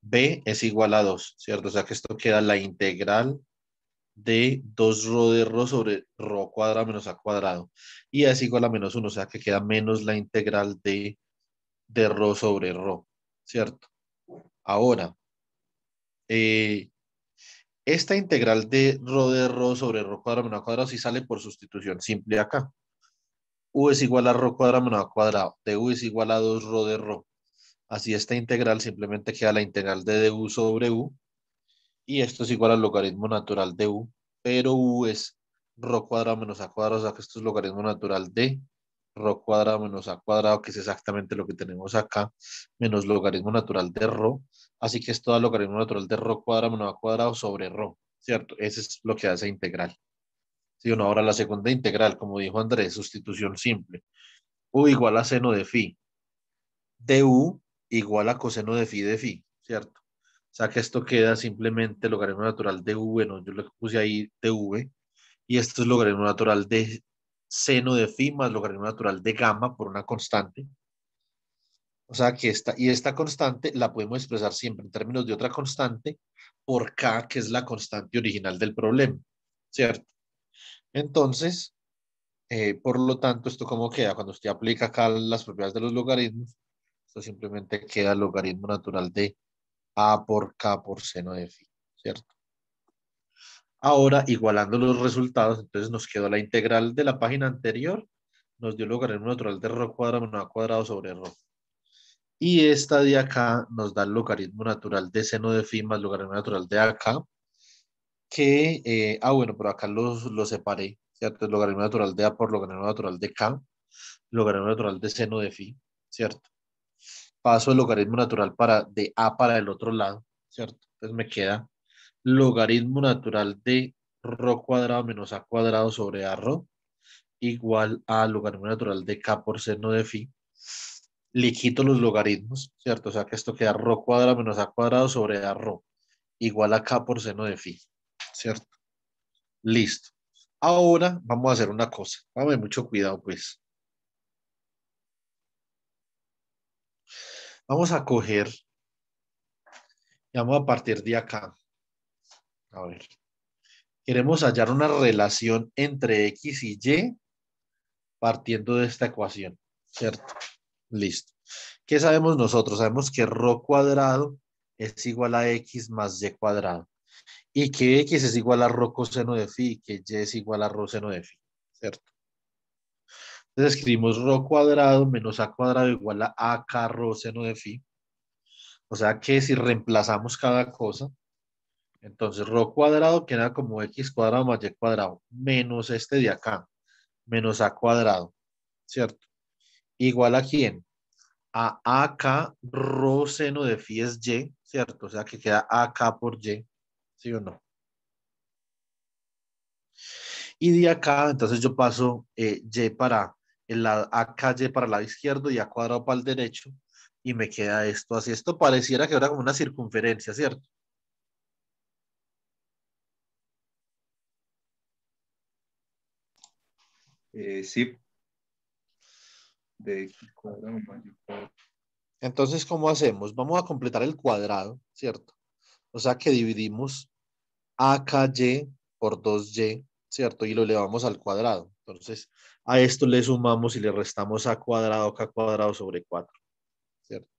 B es igual a 2, ¿cierto? O sea que esto queda la integral de 2 rho de rho sobre rho cuadrado menos a cuadrado. Y es igual a menos 1, o sea que queda menos la integral de rho sobre rho, ¿cierto? Ahora, eh, esta integral de rho sobre rho cuadrado menos a cuadrado sí sale por sustitución simple acá. U es igual a rho cuadrado menos a cuadrado. Du es igual a 2 rho de rho. Así esta integral simplemente queda la integral de du sobre u. Y esto es igual al logaritmo natural de u. Pero u es rho cuadrado menos a cuadrado. O sea que esto es logaritmo natural de rho cuadrado menos a cuadrado, que es exactamente lo que tenemos acá, menos logaritmo natural de rho. Así que esto da logaritmo natural de rho cuadrado menos a cuadrado sobre rho. ¿Cierto? Ese es lo que hace integral. Sí, bueno, ahora la segunda integral, como dijo Andrés, sustitución simple. U igual a seno de phi. Du igual a coseno de phi, ¿cierto? O sea que esto queda simplemente logaritmo natural de u, bueno, yo le puse ahí dv, y esto es logaritmo natural de seno de phi más logaritmo natural de gamma por una constante. O sea que esta constante la podemos expresar siempre en términos de otra constante por k, que es la constante original del problema, ¿cierto? Entonces, por lo tanto, ¿esto cómo queda? Cuando usted aplica acá las propiedades de los logaritmos, esto simplemente queda el logaritmo natural de a por k por seno de phi, ¿cierto? Ahora, igualando los resultados, entonces nos quedó la integral de la página anterior, nos dio el logaritmo natural de rho cuadrado menos a cuadrado sobre rho. Y esta de acá nos da el logaritmo natural de seno de phi más logaritmo natural de acá, que, bueno, pero acá los separé, ¿cierto? El logaritmo natural de a por logaritmo natural de k, logaritmo natural de seno de phi, ¿cierto? Paso el logaritmo natural de a para el otro lado, ¿cierto? Entonces me queda logaritmo natural de rho cuadrado menos a cuadrado sobre a rho igual a logaritmo natural de k por seno de phi. Le quito los logaritmos, ¿cierto? O sea que esto queda rho cuadrado menos a cuadrado sobre a rho igual a k por seno de phi, ¿cierto? Listo. Ahora vamos a hacer una cosa. Vamos a ver mucho cuidado, pues. Vamos a coger y vamos a partir de acá. A ver. Queremos hallar una relación entre x y y partiendo de esta ecuación, ¿cierto? Listo. ¿Qué sabemos nosotros? Sabemos que rho cuadrado es igual a x más y cuadrado. Y que x es igual a rho coseno de phi y que y es igual a rho seno de phi, ¿cierto? Entonces escribimos rho cuadrado menos a cuadrado igual a ak rho seno de phi. O sea que si reemplazamos cada cosa, entonces rho cuadrado queda como x cuadrado más y cuadrado menos este de acá, menos a cuadrado, ¿cierto? Igual a quién? A AK rho seno de phi es y, ¿cierto? O sea que queda AK por y, ¿sí o no? Y de acá, entonces yo paso y para el lado, AKY para el lado izquierdo y a cuadrado para el derecho, y me queda esto así. Esto pareciera que era como una circunferencia, ¿cierto?
Sí, de X cuadrado más Y cuadrado.
Entonces, ¿cómo hacemos? Vamos a completar el cuadrado, ¿cierto? O sea que dividimos AKY por 2Y, ¿cierto? Y lo elevamos al cuadrado. Entonces, a esto le sumamos y le restamos A cuadrado, K cuadrado sobre 4, ¿cierto?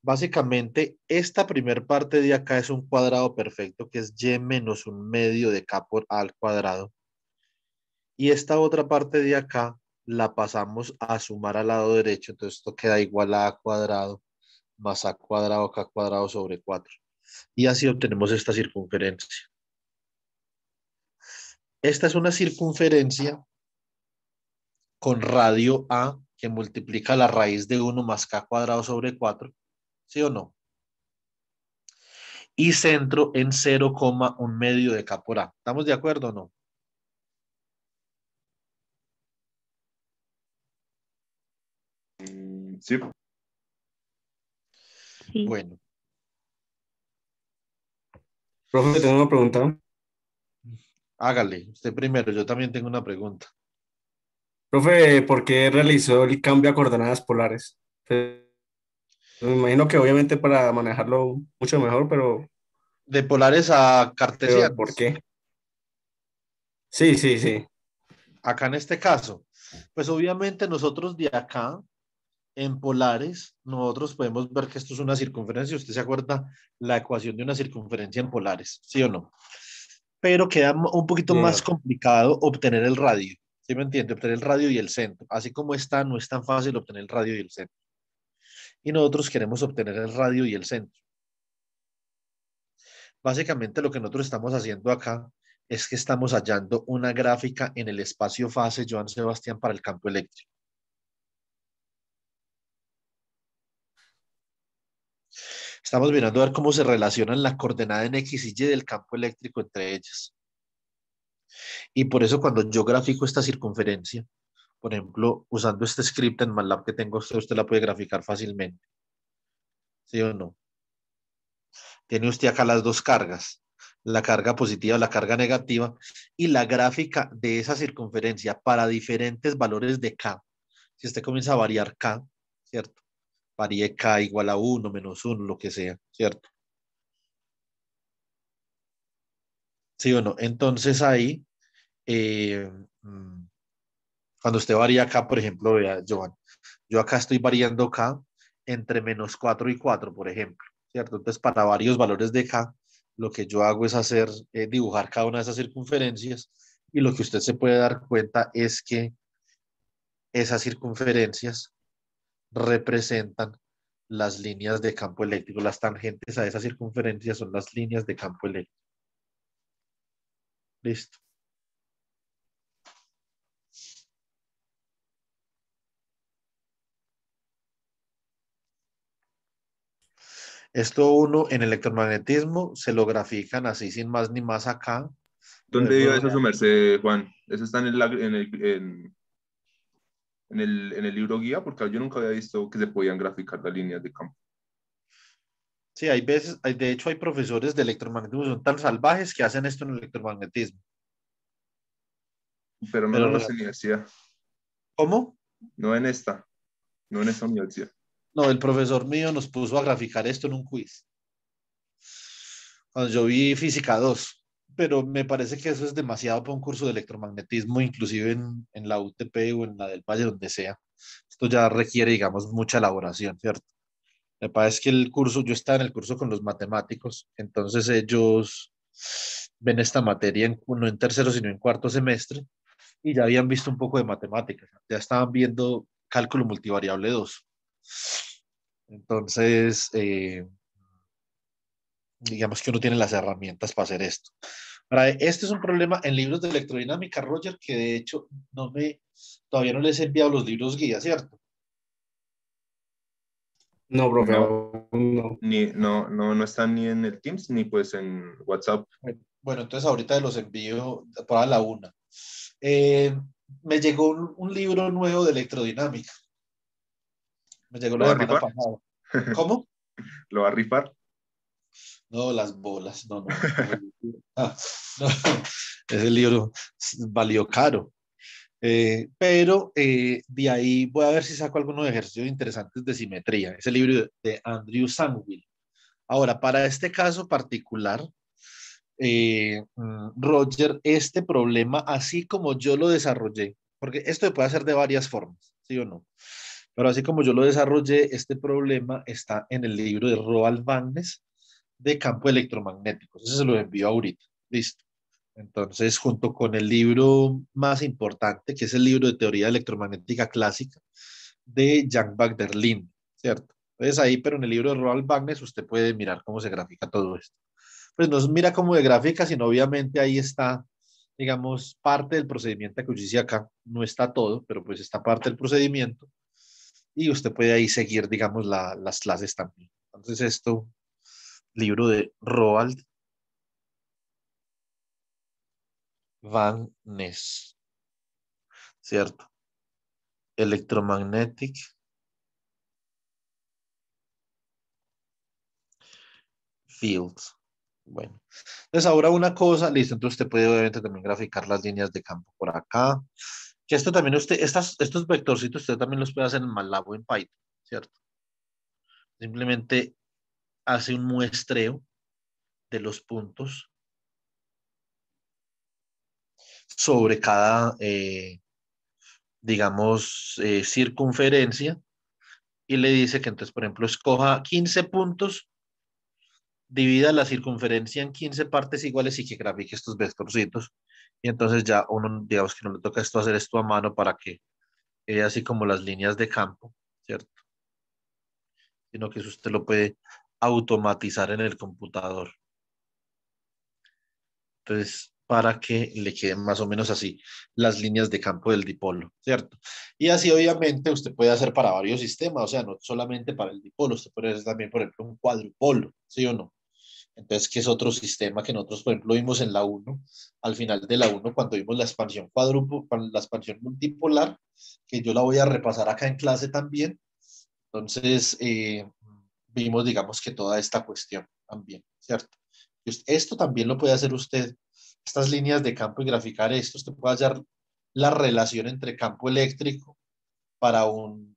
Básicamente, esta primer parte de acá es un cuadrado perfecto, que es Y menos un medio de K por A al cuadrado. Y esta otra parte de acá la pasamos a sumar al lado derecho. Entonces, esto queda igual a A cuadrado más A cuadrado, K cuadrado sobre 4. Y así obtenemos esta circunferencia. Esta es una circunferencia con radio A que multiplica la raíz de 1 más K cuadrado sobre 4, ¿sí o no? Y centro en 0,1 medio de K por A. ¿Estamos de acuerdo o no?
Sí,
Sí.
Bueno,
Profe, tengo una pregunta.
hágale. Usted primero, yo también tengo una pregunta.
Profe, ¿por qué realizó el cambio a coordenadas polares? Pues, me imagino que obviamente para manejarlo mucho mejor,
De polares a
pero ¿por
cartesianos.
qué? Sí, sí, sí.
Acá en este caso, pues obviamente nosotros de acá, en polares, nosotros podemos ver que esto es una circunferencia. ¿Usted se acuerda la ecuación de una circunferencia en polares? ¿Sí o no? Pero queda un poquito más
Señor.
complicado obtener el radio. ¿Sí me entiende? Obtener el radio y el centro. Así como está, no es tan fácil obtener el radio y el centro. Y nosotros queremos obtener el radio y el centro. Básicamente lo que nosotros estamos haciendo acá es que estamos hallando una gráfica en el espacio fase Joan Sebastián para el campo eléctrico. Estamos mirando a ver cómo se relacionan la coordenada en X y Y del campo eléctrico entre ellas. Y por eso cuando yo grafico esta circunferencia, por ejemplo, usando este script en MATLAB que tengo, usted la puede graficar fácilmente. ¿Sí o no? Tiene usted acá las dos cargas, la carga positiva, la carga negativa, y la gráfica de esa circunferencia para diferentes valores de K. Si usted comienza a variar K, ¿cierto? Varíe K igual a 1, menos 1, lo que sea, ¿cierto? ¿Sí o no? Entonces ahí, eh, mm, cuando usted varía acá, por ejemplo, vea, Joan, yo acá estoy variando K entre menos 4 y 4, por ejemplo, ¿cierto? Entonces, para varios valores de K, lo que yo hago es hacer, dibujar cada una de esas circunferencias, y lo que usted se puede dar cuenta es que esas circunferencias representan las líneas de campo eléctrico. Las tangentes a esas circunferencias son las líneas de campo eléctrico. Listo. Esto uno en electromagnetismo se lo grafican así sin más ni más acá.
¿dónde
Podemos
vio eso su merced, Juan? ¿Eso está en el libro guía? Porque yo nunca había visto que se podían graficar las líneas de campo.
Sí, hay veces, de hecho hay profesores de electromagnetismo que son tan salvajes que hacen esto en electromagnetismo.
Pero no
Pero,
en nuestra universidad,
¿cómo?
no en esta, no en esta universidad.
No, el profesor mío nos puso a graficar esto en un quiz. Cuando yo vi Física 2, pero me parece que eso es demasiado para un curso de electromagnetismo, inclusive en la UTP o en la del Valle, donde sea. Esto ya requiere, digamos, mucha elaboración, ¿cierto? Me parece que el curso, yo estaba en el curso con los matemáticos, entonces ellos ven esta materia no en tercero, sino en cuarto semestre, y ya habían visto un poco de matemáticas, ya estaban viendo cálculo multivariable 2. Entonces, digamos que uno tiene las herramientas para hacer esto. Ahora, este es un problema en libros de electrodinámica, Roger, que de hecho todavía no les he enviado los libros guía, ¿cierto?
No, profe,
No,
aún no.
no están ni en el Teams ni pues en WhatsApp.
Bueno, entonces ahorita los envío para la una. Eh, Me llegó un libro nuevo de electrodinámica. Me llegó
¿Lo
la
va a
semana
rifar?
pasada. ¿Cómo?
¿Lo va a rifar?
No, las bolas. No, no. Ah, no. Ese libro valió caro. Pero de ahí voy a ver si saco algunos ejercicios interesantes de simetría. Es el libro de Andrew Samwill. Ahora, para este caso particular, Roger, este problema, así como yo lo desarrollé, porque esto se puede hacer de varias formas, ¿sí o no? Pero así como yo lo desarrollé, este problema está en el libro de Roald Bagnes de campo electromagnético. Eso se lo envío ahorita. Listo. Entonces, junto con el libro más importante, que es el libro de teoría electromagnética clásica de Jan-Bach Derlin, ¿cierto? Entonces ahí, pero en el libro de Roald Bagnes usted puede mirar cómo se grafica todo esto. Pues no se mira como de gráfica, sino obviamente ahí está, digamos, parte del procedimiento que yo hice acá. No está todo, pero pues está parte del procedimiento y usted puede ahí seguir, digamos, las clases también. Entonces esto, libro de Roald Van Ness, ¿cierto? Electromagnetic Fields. Bueno, entonces ahora una cosa, listo, entonces usted puede obviamente también graficar las líneas de campo por acá, que esto también usted, estos vectorcitos usted también los puede hacer en MATLAB o en Python, ¿cierto? Simplemente hace un muestreo de los puntos sobre cada, digamos, circunferencia y le dice que entonces, por ejemplo, escoja 15 puntos, divida la circunferencia en 15 partes iguales y que grafique estos vectorcitos. Y entonces ya uno, digamos que no le toca esto hacer esto a mano para que así como las líneas de campo, ¿cierto? Sino que eso usted lo puede automatizar en el computador. Entonces, para que le queden más o menos así las líneas de campo del dipolo, ¿cierto? Y así obviamente usted puede hacer para varios sistemas, o sea, no solamente para el dipolo, usted puede hacer también, por ejemplo, un cuadrupolo, ¿sí o no? Entonces, que es otro sistema que nosotros, por ejemplo, vimos en la uno al final de la uno cuando vimos la expansión la expansión multipolar, que yo la voy a repasar acá en clase también. Entonces, vimos, digamos, que toda esta cuestión también, ¿cierto? Esto también lo puede hacer usted, estas líneas de campo y graficar esto, usted puede hallar la relación entre campo eléctrico para un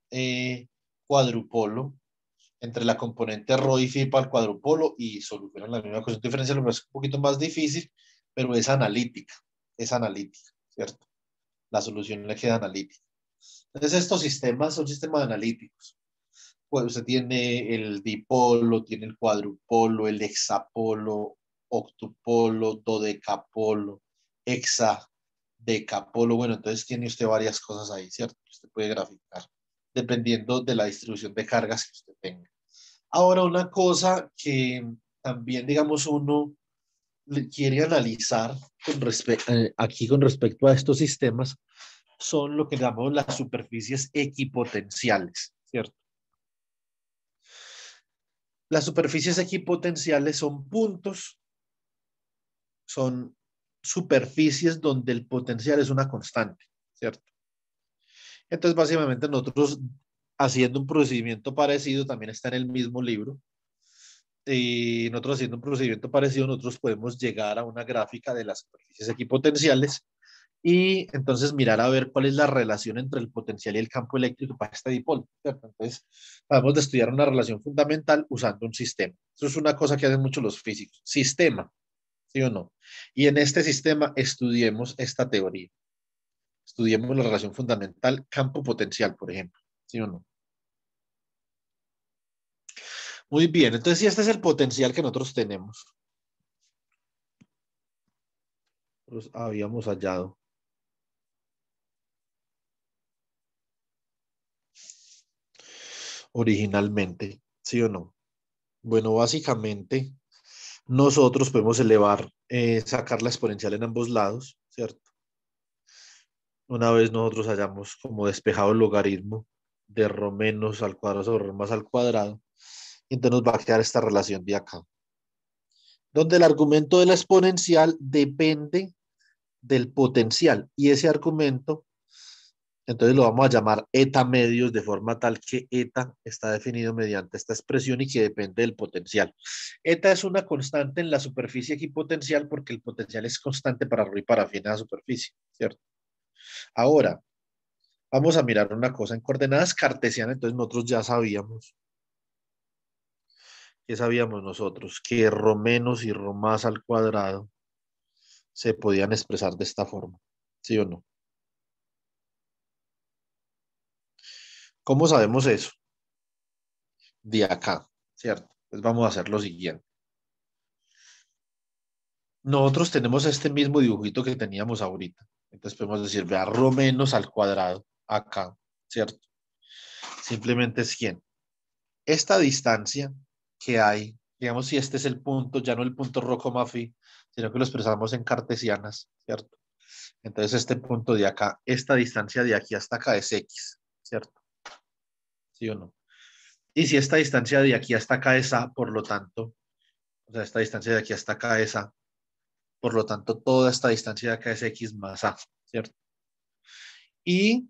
cuadrupolo, entre la componente ρ y phi para el cuadrupolo y solucionan la misma cuestión diferencial, lo que es un poquito más difícil, pero es analítica, ¿cierto? La solución le queda analítica. Entonces, estos sistemas son sistemas analíticos. Pues usted tiene el dipolo, tiene el cuadrupolo, el hexapolo, octupolo, dodecapolo, hexadecapolo. Bueno, entonces tiene usted varias cosas ahí, ¿cierto? Usted puede graficar dependiendo de la distribución de cargas que usted tenga. Ahora, una cosa que también, digamos, uno quiere analizar aquí con respecto a estos sistemas son lo que llamamos las superficies equipotenciales, ¿cierto? Las superficies equipotenciales son puntos, son superficies donde el potencial es una constante, ¿cierto? Entonces, básicamente nosotros haciendo un procedimiento parecido, también está en el mismo libro, y nosotros haciendo un procedimiento parecido, nosotros podemos llegar a una gráfica de las superficies equipotenciales y entonces mirar a ver cuál es la relación entre el potencial y el campo eléctrico para este dipolo, ¿cierto? Entonces, vamos a estudiar una relación fundamental usando un sistema. Eso es una cosa que hacen mucho los físicos. Sistema, ¿sí o no? Y en este sistema estudiemos esta teoría. Estudiemos la relación fundamental campo potencial, por ejemplo, ¿sí o no? Muy bien, entonces si este es el potencial que nosotros tenemos, nosotros habíamos hallado. Originalmente, ¿sí o no? Bueno, básicamente nosotros podemos elevar, sacar la exponencial en ambos lados, ¿cierto? Una vez nosotros hayamos como despejado el logaritmo de ρ menos al cuadrado sobre ρ más al cuadrado, y entonces nos va a quedar esta relación de acá, donde el argumento de la exponencial depende del potencial, y ese argumento entonces lo vamos a llamar eta medios de forma tal que eta está definido mediante esta expresión y que depende del potencial. Eta es una constante en la superficie equipotencial porque el potencial es constante para arriba y para fin de la superficie, ¿cierto? Ahora, vamos a mirar una cosa. En coordenadas cartesianas, entonces nosotros ya sabíamos. ¿Qué sabíamos nosotros? Que ρ menos y ρ más al cuadrado se podían expresar de esta forma. ¿Sí o no? ¿Cómo sabemos eso? De acá, ¿cierto? Pues vamos a hacer lo siguiente. Nosotros tenemos este mismo dibujito que teníamos ahorita. Entonces podemos decir, vea, ρ menos al cuadrado acá, ¿cierto? Simplemente es quién. Esta distancia que hay, digamos, si este es el punto, ya no el punto ρ, phi, sino que lo expresamos en cartesianas, ¿cierto? Entonces este punto de acá, esta distancia de aquí hasta acá es x, ¿cierto? ¿Sí o no? Y si esta distancia de aquí hasta acá es a, por lo tanto, o sea, esta distancia de aquí hasta acá es a, por lo tanto, toda esta distancia de acá es x más a, ¿cierto? Y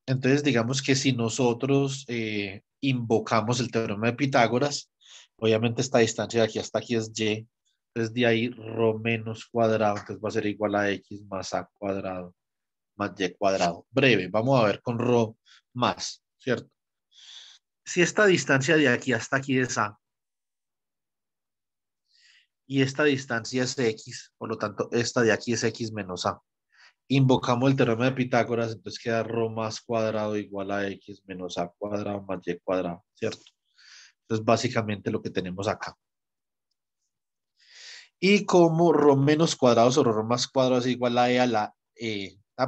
entonces digamos que si nosotros invocamos el teorema de Pitágoras, obviamente esta distancia de aquí hasta aquí es y, entonces de ahí ρ menos cuadrado, entonces va a ser igual a x más a cuadrado más y cuadrado. Breve, vamos a ver con ρ más, ¿cierto? Si esta distancia de aquí hasta aquí es a, y esta distancia es x, por lo tanto, esta de aquí es x menos a. Invocamos el teorema de Pitágoras, entonces queda ρ más cuadrado igual a x menos a cuadrado más y cuadrado, ¿cierto? Entonces, básicamente lo que tenemos acá. Y como ρ menos cuadrado sobre ρ más cuadrado es igual a e a la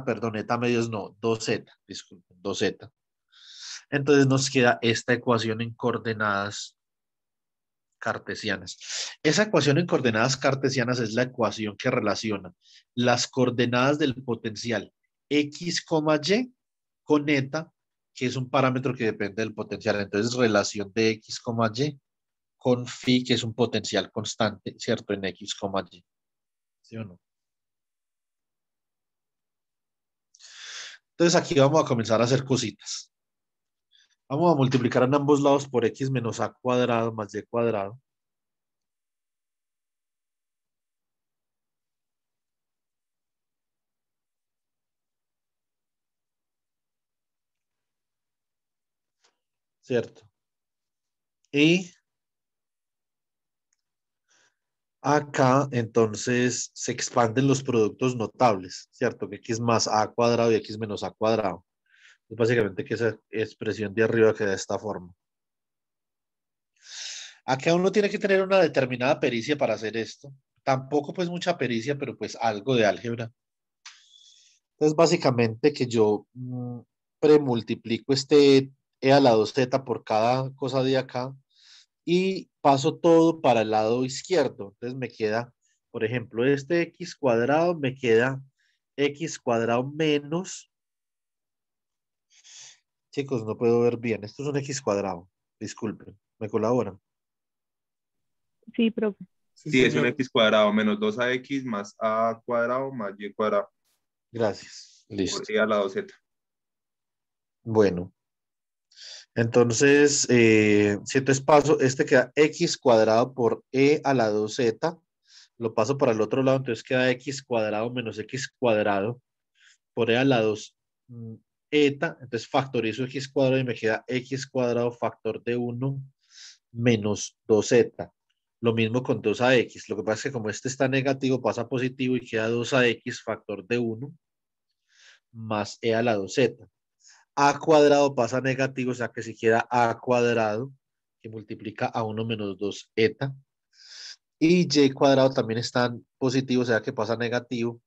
perdón, eta medios no, 2z, disculpen, 2z. Entonces nos queda esta ecuación en coordenadas cartesianas. Esa ecuación en coordenadas cartesianas es la ecuación que relaciona las coordenadas del potencial x, y con eta, que es un parámetro que depende del potencial. Entonces, relación de x, y con phi, que es un potencial constante, ¿cierto? En x, y. ¿Sí o no? Entonces, aquí vamos a comenzar a hacer cositas. Vamos a multiplicar en ambos lados por x menos a cuadrado más y cuadrado. ¿Cierto? Y acá, entonces, se expanden los productos notables, ¿cierto? Que x más a cuadrado y x menos a cuadrado. Es básicamente que esa expresión de arriba queda de esta forma. Acá uno tiene que tener una determinada pericia para hacer esto. Tampoco pues mucha pericia, pero pues algo de álgebra. Entonces, básicamente que yo premultiplico este e a la 2z por cada cosa de acá y paso todo para el lado izquierdo. Entonces me queda, por ejemplo, este x cuadrado me queda x cuadrado menos, chicos, no puedo ver bien, esto es un x cuadrado, disculpen, ¿me colaboran?
Sí, profe.
Sí, es un x cuadrado menos 2ax más a cuadrado más y cuadrado
Gracias,
por
listo.
e a la 2z.
Bueno, entonces, si entonces paso, este queda x cuadrado por e a la 2z, lo paso para el otro lado, entonces queda x cuadrado menos x cuadrado por e a la 2 eta, entonces factorizo x cuadrado y me queda x cuadrado factor de 1 menos 2z. Lo mismo con 2ax, lo que pasa es que como este está negativo pasa a positivo y queda 2ax factor de 1 más e a la 2z. A cuadrado pasa a negativo, o sea que si queda a cuadrado, que multiplica a 1 menos 2 eta. Y y cuadrado también está positivo, o sea que pasa a negativo,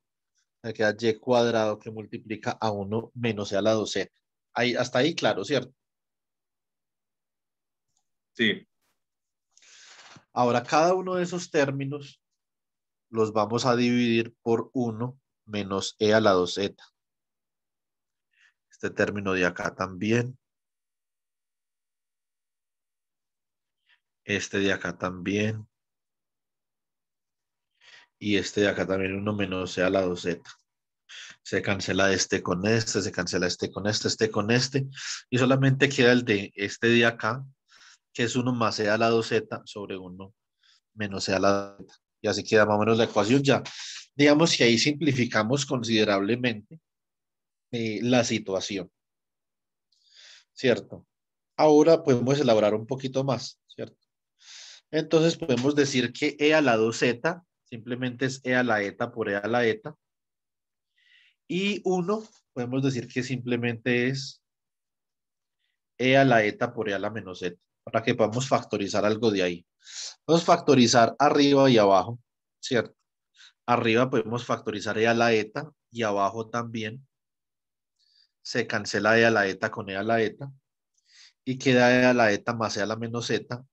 me queda y cuadrado que multiplica a 1 menos e a la 2z. Ahí, hasta ahí, claro, ¿cierto?
Sí,
Ahora, cada uno de esos términos los vamos a dividir por 1 menos e a la 2z. Este término de acá también. Este de acá también. Y este de acá también 1 menos e a la 2z. Se cancela este con este, se cancela este con este. Y solamente queda el de este de acá, que es 1 más e a la 2z sobre 1 menos e a la 2z. Y así queda más o menos la ecuación ya. Digamos que ahí simplificamos considerablemente. la situación, ¿cierto? Ahora podemos elaborar un poquito más, ¿cierto? Entonces podemos decir que E a la 2z simplemente es E a la eta por E a la eta. Y 1 podemos decir que simplemente es E a la eta por E a la menos eta, para que podamos factorizar algo de ahí. Vamos a factorizar arriba y abajo, ¿cierto? Arriba podemos factorizar E a la eta y abajo también se cancela E a la eta con E a la eta y queda E a la eta más E a la menos eta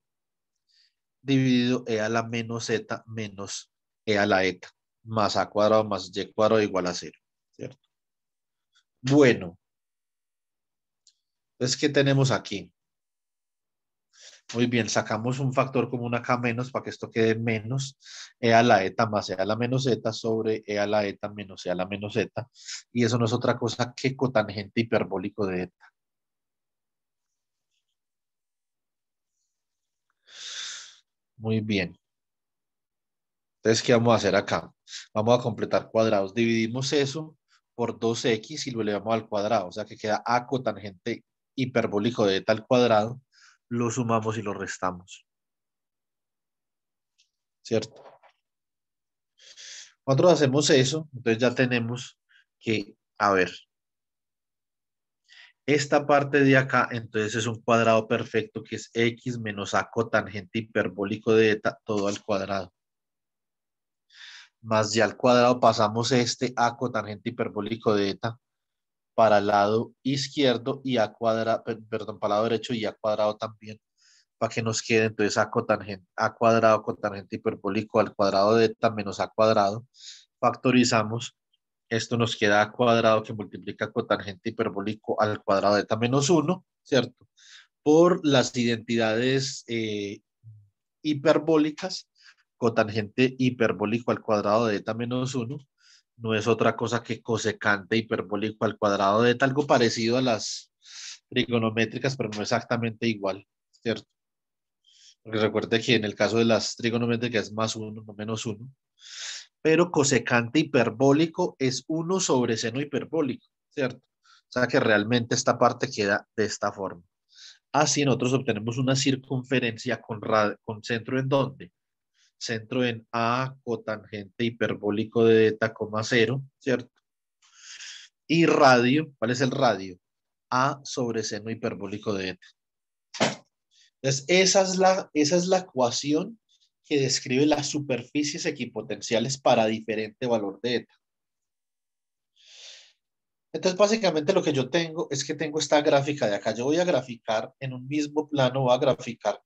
dividido E a la menos eta menos E a la eta más A cuadrado más Y cuadrado igual a 0, ¿cierto? Bueno, entonces, ¿qué tenemos aquí? Muy bien, sacamos un factor común acá menos para que esto quede menos E a la eta más E a la menos eta sobre E a la eta menos E a la menos eta. Y eso no es otra cosa que cotangente hiperbólico de eta. Muy bien. Entonces, ¿qué vamos a hacer acá? Vamos a completar cuadrados. Dividimos eso por 2x y lo elevamos al cuadrado. O sea que queda A cotangente hiperbólico de eta al cuadrado. Lo sumamos y lo restamos. ¿Cierto? Nosotros hacemos eso, entonces ya tenemos que, a ver, esta parte de acá, entonces es un cuadrado perfecto que es x menos a cotangente hiperbólico de eta, todo al cuadrado. Más ya al cuadrado pasamos este a cotangente hiperbólico de eta para el lado izquierdo y a cuadrado, perdón, para el lado derecho y a cuadrado también, para que nos quede entonces a cuadrado cotangente hiperbólico al cuadrado de eta menos a cuadrado. Factorizamos. Esto nos queda a cuadrado que multiplica cotangente hiperbólico al cuadrado de eta menos 1, ¿cierto? Por las identidades hiperbólicas, cotangente hiperbólico al cuadrado de eta menos 1 no es otra cosa que cosecante hiperbólico al cuadrado de eta, algo parecido a las trigonométricas, pero no exactamente igual, ¿cierto? Porque recuerde que en el caso de las trigonométricas es más 1, no menos 1. Pero cosecante hiperbólico es 1 sobre seno hiperbólico, ¿cierto? O sea que realmente esta parte queda de esta forma. Así nosotros obtenemos una circunferencia con centro en ¿dónde? Centro en A cotangente hiperbólico de eta, 0, ¿cierto? Y radio, ¿cuál es el radio? A sobre seno hiperbólico de eta. Entonces, esa es la ecuación que describe las superficies equipotenciales para diferente valor de eta. Entonces, básicamente lo que yo tengo es que tengo esta gráfica de acá. Yo voy a graficar en un mismo plano, voy a graficar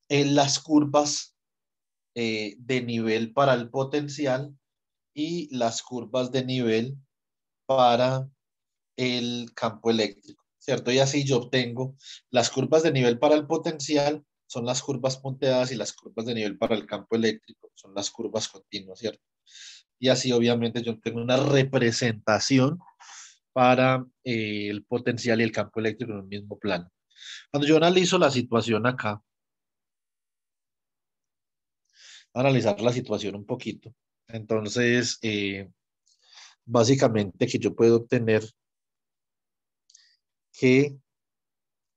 las curvas de nivel para el potencial y las curvas de nivel para el campo eléctrico, ¿cierto? Y así yo obtengo las curvas de nivel para el potencial, son las curvas punteadas, y las curvas de nivel para el campo eléctrico son las curvas continuas, ¿cierto? Y así obviamente yo tengo una representación para el potencial y el campo eléctrico en un mismo plano. Cuando yo analizo la situación acá, analizar la situación un poquito, entonces básicamente que yo puedo obtener que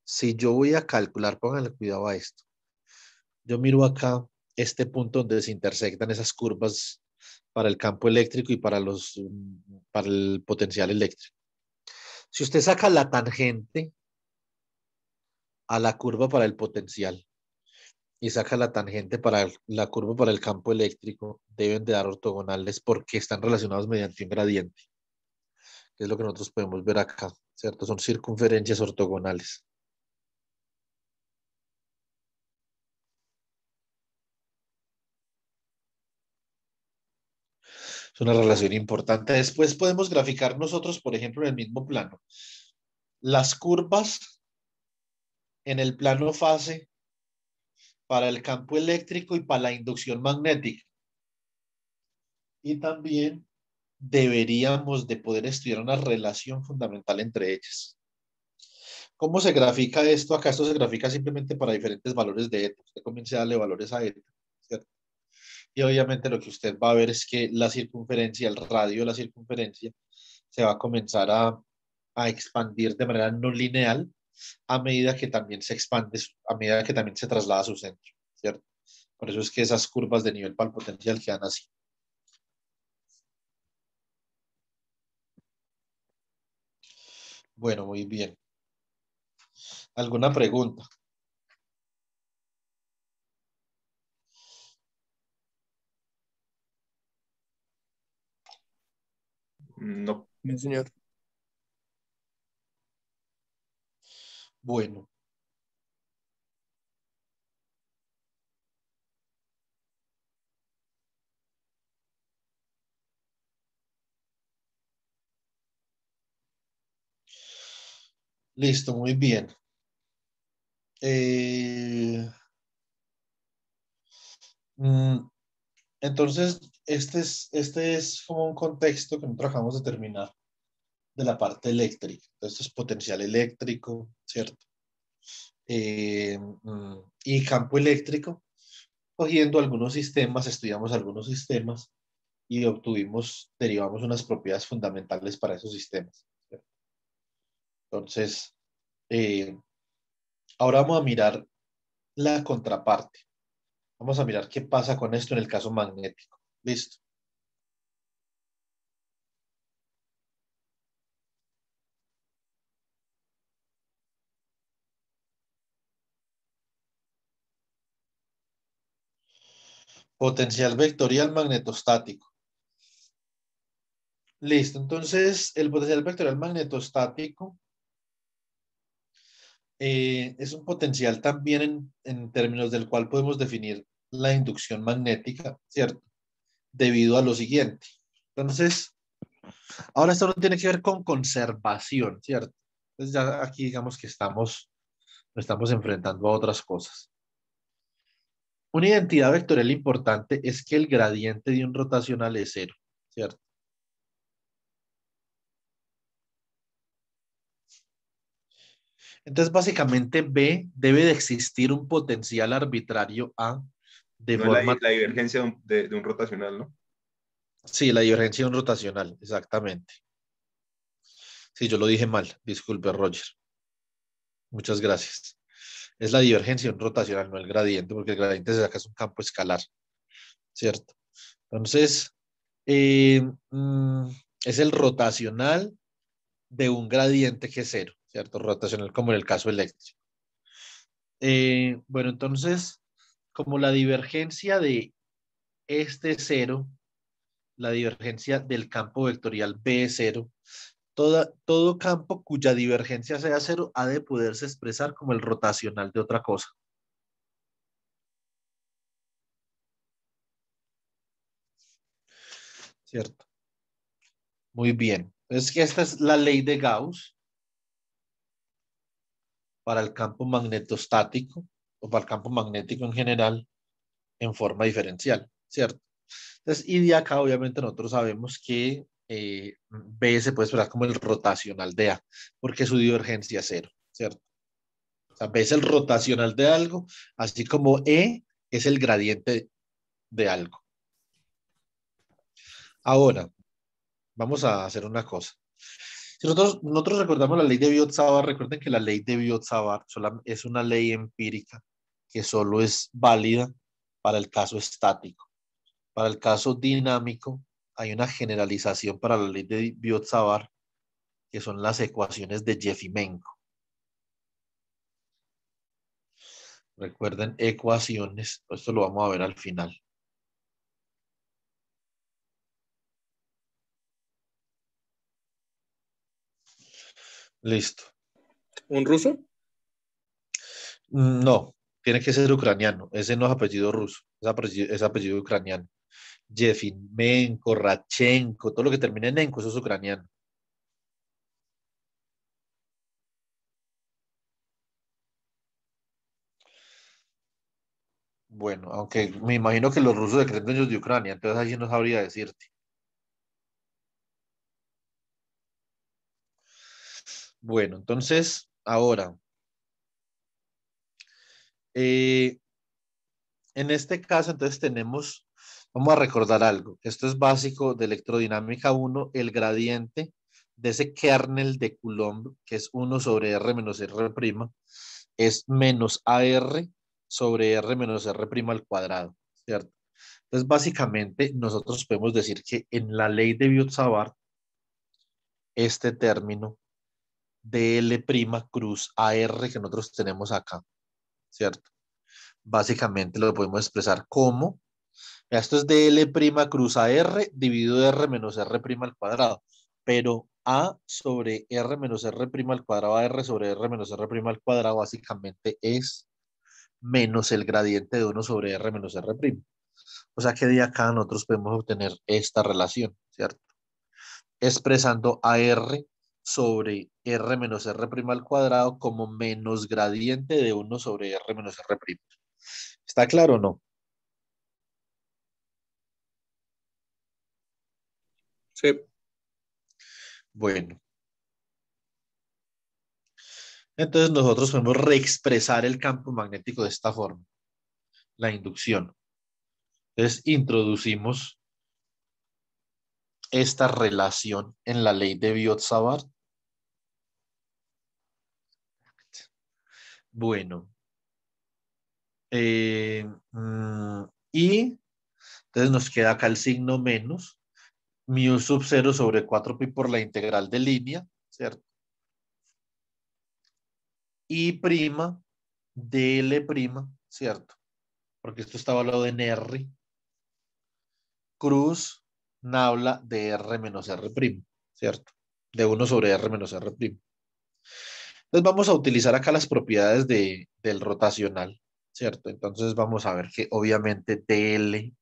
si yo voy a calcular, pónganle cuidado a esto, yo miro acá este punto donde se intersectan esas curvas para el campo eléctrico y para el potencial eléctrico. Si usted saca la tangente a la curva para el potencial y saca la tangente para la curva para el campo eléctrico, deben de dar ortogonales porque están relacionados mediante un gradiente, que es lo que nosotros podemos ver acá, ¿cierto? Son circunferencias ortogonales. Es una relación importante. Después podemos graficar nosotros, por ejemplo, en el mismo plano, las curvas en el plano fase para el campo eléctrico y para la inducción magnética. Y también deberíamos de poder estudiar una relación fundamental entre ellas. ¿Cómo se grafica esto? Acá esto se grafica simplemente para diferentes valores de eta. Usted comienza a darle valores a eta, ¿cierto? Y obviamente lo que usted va a ver es que la circunferencia, el radio de la circunferencia, se va a comenzar a expandir de manera no lineal a medida que también se expande, a medida que también se traslada a su centro, ¿cierto? Por eso es que esas curvas de nivel para el potencial quedan así. Bueno, muy bien. ¿Alguna pregunta?
No.
Sí, señor.
Bueno. Listo, muy bien. Eh, mm, entonces, este es como un contexto que nosotros acabamos de terminar de la parte eléctrica. Entonces, esto es potencial eléctrico, ¿cierto? Y campo eléctrico, cogiendo algunos sistemas, estudiamos algunos sistemas y derivamos unas propiedades fundamentales para esos sistemas, ¿cierto? Entonces, eh, ahora vamos a mirar la contraparte. Vamos a mirar qué pasa con esto en el caso magnético. Listo. Potencial vectorial magnetostático. Listo. Entonces, el potencial vectorial magnetostático es un potencial también en términos del cual podemos definir la inducción magnética, ¿cierto? Debido a lo siguiente. Entonces, ahora esto no tiene que ver con conservación, ¿cierto? Entonces ya aquí digamos que nos estamos enfrentando a otras cosas. Una identidad vectorial importante es que el gradiente de un rotacional es cero, ¿cierto? Entonces, básicamente B debe de existir un potencial arbitrario A de
No es
forma...
la divergencia de un rotacional, ¿no?
Sí, la divergencia de un rotacional, exactamente. Sí, yo lo dije mal, disculpe, Roger. Muchas gracias. Es la divergencia de un rotacional, no el gradiente, porque el gradiente se saca es un campo escalar, ¿cierto? Entonces, eh, mm, es el rotacional de un gradiente que es cero, ¿cierto? Rotacional como en el caso eléctrico. Bueno, entonces, como la divergencia de este es cero, la divergencia del campo vectorial B es cero, todo campo cuya divergencia sea cero ha de poderse expresar como el rotacional de otra cosa. ¿Cierto? Muy bien. Es que esta es la ley de Gauss para el campo magnetostático o para el campo magnético en general en forma diferencial, ¿cierto? Entonces, y de acá obviamente nosotros sabemos que B se puede expresar como el rotacional de A, porque su divergencia es cero, ¿cierto? O sea, B es el rotacional de algo, así como E es el gradiente de algo. Ahora, vamos a hacer una cosa. Si nosotros recordamos la ley de Biot-Savart, recuerden que la ley de Biot-Savart es una ley empírica que solo es válida para el caso estático. Para el caso dinámico, hay una generalización para la ley de Biot-Savart, que son las ecuaciones de Jeffimenko. Recuerden, ecuaciones, esto lo vamos a ver al final. Listo.
¿Un ruso?
No, tiene que ser ucraniano. Ese no es apellido ruso, es apellido ucraniano. Jeffimenko, Radchenko, todo lo que termina en enko, eso es ucraniano. Bueno, aunque me imagino que los rusos decretan ellos de Ucrania, entonces allí no sabría decirte. Bueno, entonces, ahora, eh, en este caso, entonces vamos a recordar algo. Esto es básico de electrodinámica 1, el gradiente de ese kernel de Coulomb, que es 1 sobre R menos R', es menos AR sobre R menos R' al cuadrado, ¿cierto? Entonces, básicamente, nosotros podemos decir que en la ley de Biot-Savart, este término DL' cruz AR que nosotros tenemos acá, ¿cierto? Básicamente lo podemos expresar como, esto es DL' cruz AR dividido de R menos R' al cuadrado, pero A sobre R menos R' al cuadrado, AR sobre R menos R' al cuadrado, básicamente es menos el gradiente de 1 sobre R menos R'. O sea que de acá nosotros podemos obtener esta relación, ¿cierto? Expresando AR sobre R menos R' al cuadrado como menos gradiente de 1 sobre R menos R'. ¿Está claro o no?
Sí.
Bueno, entonces nosotros podemos reexpresar el campo magnético de esta forma, la inducción. Entonces introducimos esta relación en la ley de Biot-Savart. Bueno, eh, mm, y entonces nos queda acá el signo menos, mu sub 0 sobre 4pi por la integral de línea, ¿cierto? Y prima dl', ¿cierto? Porque esto está evaluado en R, cruz nabla de R menos R', ¿cierto? De 1 sobre R menos R'. Entonces vamos a utilizar acá las propiedades del rotacional, ¿cierto? Entonces vamos a ver que obviamente dl'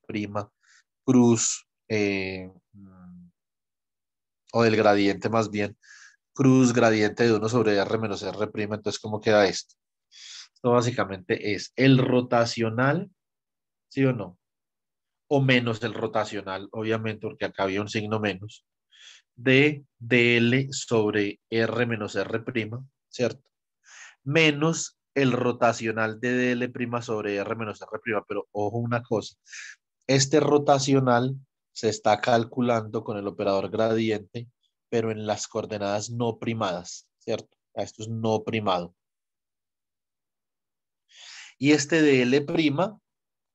cruz o del gradiente más bien, cruz gradiente de 1 sobre R menos R'. Entonces, ¿cómo queda esto? Esto básicamente es el rotacional, ¿sí o no? O menos el rotacional, obviamente, porque acá había un signo menos, de dl sobre R menos R', ¿cierto? Menos el rotacional de dl' sobre R menos R'. Pero ojo una cosa, este rotacional se está calculando con el operador gradiente, pero en las coordenadas no primadas, ¿cierto? Esto es no primado. Y este dl'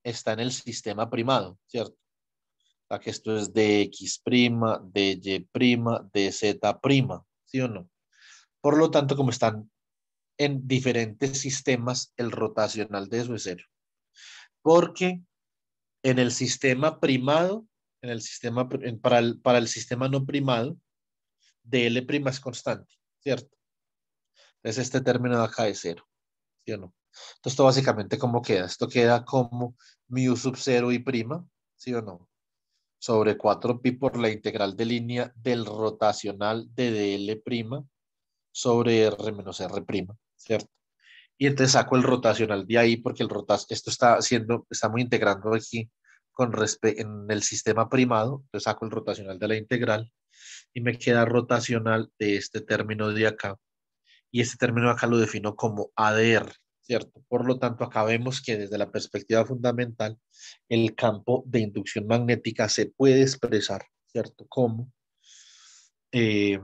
está en el sistema primado, ¿cierto? O sea que esto es dx', dy', dz', ¿sí o no? Por lo tanto, como están en diferentes sistemas, el rotacional de eso es cero. Porque en el sistema primado, en el sistema, para el sistema no primado, dl' es constante, ¿cierto? Entonces este término de acá es cero, ¿sí o no? Entonces esto básicamente, ¿cómo queda? Esto queda como mu sub 0 y prima, ¿sí o no? Sobre 4pi por la integral de línea del rotacional de dl' sobre R menos R', ¿cierto? Y entonces saco el rotacional de ahí porque esto estamos integrando aquí en el sistema primado, entonces saco el rotacional de la integral y me queda rotacional de este término de acá. Y este término de acá lo defino como ADR, ¿cierto? Por lo tanto, acá vemos que desde la perspectiva fundamental, el campo de inducción magnética se puede expresar, ¿cierto? Como eh,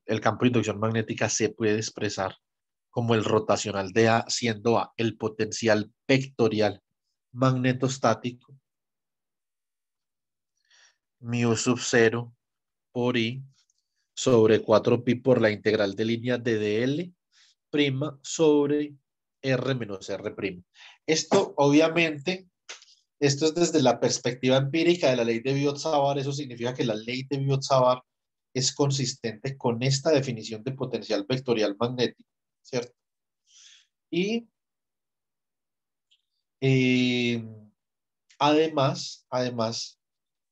el campo de inducción magnética se puede expresar como el rotacional de A, siendo A el potencial vectorial magnetostático, mu sub 0 por I sobre 4pi por la integral de línea de dl' sobre R menos R'. Esto, obviamente, esto es desde la perspectiva empírica de la ley de Biot-Savart. Eso significa que la ley de Biot-Savart es consistente con esta definición de potencial vectorial magnético, ¿cierto? Y eh, además,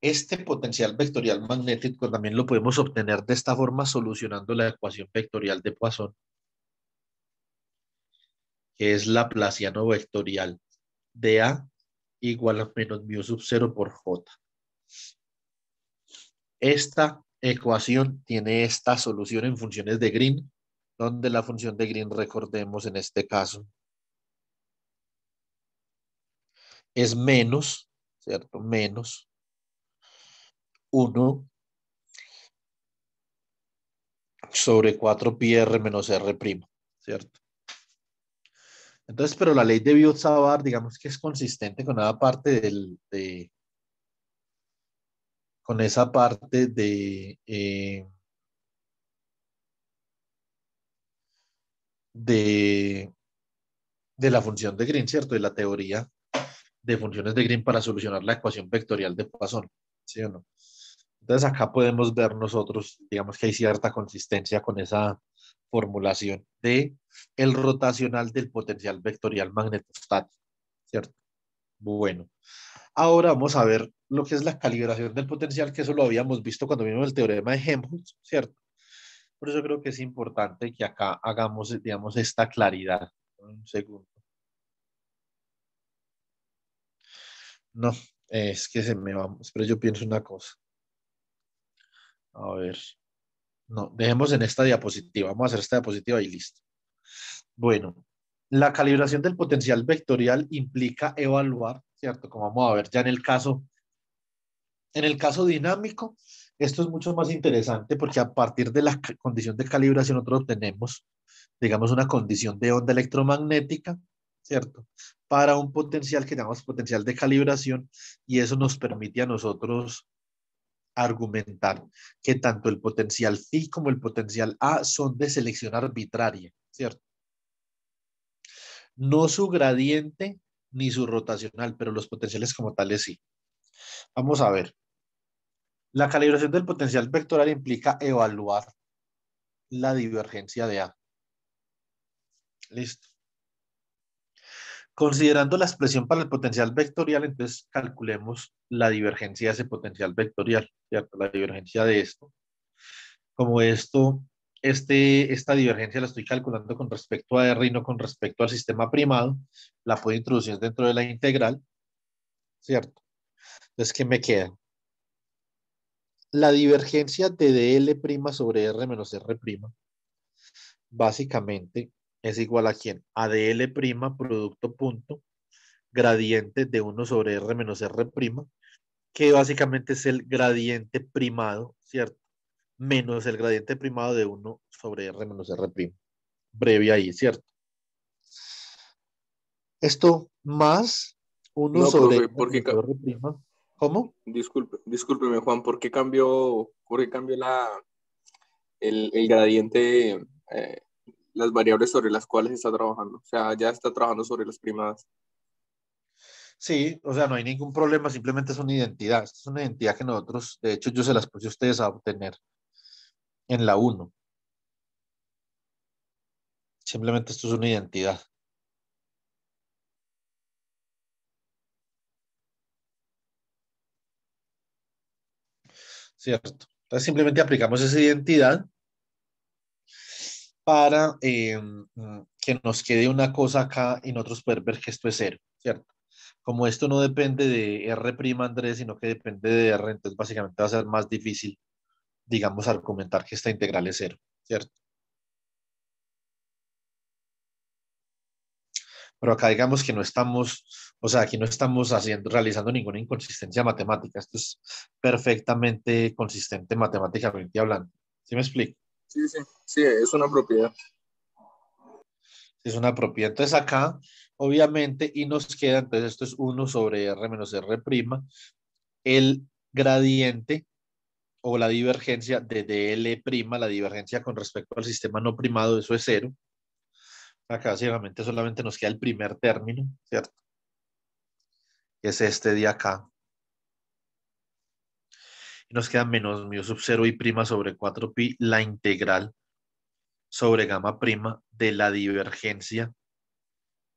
este potencial vectorial magnético también lo podemos obtener de esta forma solucionando la ecuación vectorial de Poisson, que es laplaciano vectorial de A igual a menos mu sub 0 por J. Esta ecuación tiene esta solución en funciones de Green, donde la función de Green, recordemos en este caso, es menos, ¿cierto? Menos 1 sobre 4pi r menos r prima, ¿cierto? Entonces, pero la ley de Biot-Savart, digamos que es consistente con esa parte con esa parte de la función de Green, ¿cierto? De la teoría de funciones de Green para solucionar la ecuación vectorial de Poisson, ¿sí o no? Entonces acá podemos ver nosotros, digamos que hay cierta consistencia con esa formulación de el rotacional del potencial vectorial magnetostático, ¿cierto? Bueno, ahora vamos a ver lo que es la calibración del potencial, que eso lo habíamos visto cuando vimos el teorema de Helmholtz, ¿cierto? Por eso creo que es importante que acá hagamos, digamos, esta claridad. Un segundo. No, es que se me va, pero yo pienso una cosa. A ver, no, dejemos en esta diapositiva. Vamos a hacer esta diapositiva y listo. Bueno, la calibración del potencial vectorial implica evaluar, ¿cierto? Como vamos a ver ya en el caso dinámico, esto es mucho más interesante porque a partir de la condición de calibración nosotros obtenemos, digamos, una condición de onda electromagnética, ¿cierto? Para un potencial que llamamos potencial de calibración y eso nos permite a nosotros argumentar que tanto el potencial phi como el potencial A son de selección arbitraria, ¿cierto? No su gradiente ni su rotacional, pero los potenciales como tales sí. Vamos a ver. La calibración del potencial vectorial implica evaluar la divergencia de A. Listo. Considerando la expresión para el potencial vectorial, entonces calculemos la divergencia de ese potencial vectorial, ¿cierto? La divergencia de esto. Como esta divergencia la estoy calculando con respecto a R y no con respecto al sistema primado, la puedo introducir dentro de la integral, ¿cierto? Entonces, ¿qué me queda? La divergencia de dl' sobre R menos R', básicamente es igual a ¿quién? A dl' producto punto, gradiente de 1 sobre R menos R', que básicamente es el gradiente primado, ¿cierto? Menos el gradiente primado de 1 sobre R menos R'. Breve ahí, ¿cierto? Esto más 1
No,
sobre
profe,
R menos R'. ¿Cómo?
discúlpeme, Juan, ¿por qué cambió el gradiente, las variables sobre las cuales está trabajando? O sea, ya está trabajando sobre las primadas.
Sí, o sea, no hay ningún problema, simplemente es una identidad. Es una identidad que nosotros, de hecho, yo se las puse a ustedes a obtener en la 1. Simplemente esto es una identidad. ¿Cierto? Entonces simplemente aplicamos esa identidad para que nos quede una cosa acá y nosotros poder ver que esto es 0, ¿cierto? Como esto no depende de R' Andrés, sino que depende de R, entonces básicamente va a ser más difícil, digamos, argumentar que esta integral es 0, ¿cierto? Pero acá digamos que no estamos, o sea, aquí no estamos realizando ninguna inconsistencia matemática. Esto es perfectamente consistente matemáticamente hablando. ¿Sí me explico?
Sí, sí, sí, es una propiedad.
Es una propiedad. Entonces acá, obviamente, y nos queda, entonces esto es 1 sobre R menos R'. El gradiente o la divergencia de dl', la divergencia con respecto al sistema no primado, eso es 0. Acá básicamente solamente nos queda el primer término, ¿cierto? Que es este de acá. Y nos queda menos mu sub 0 y prima sobre 4pi, la integral sobre gamma prima de la divergencia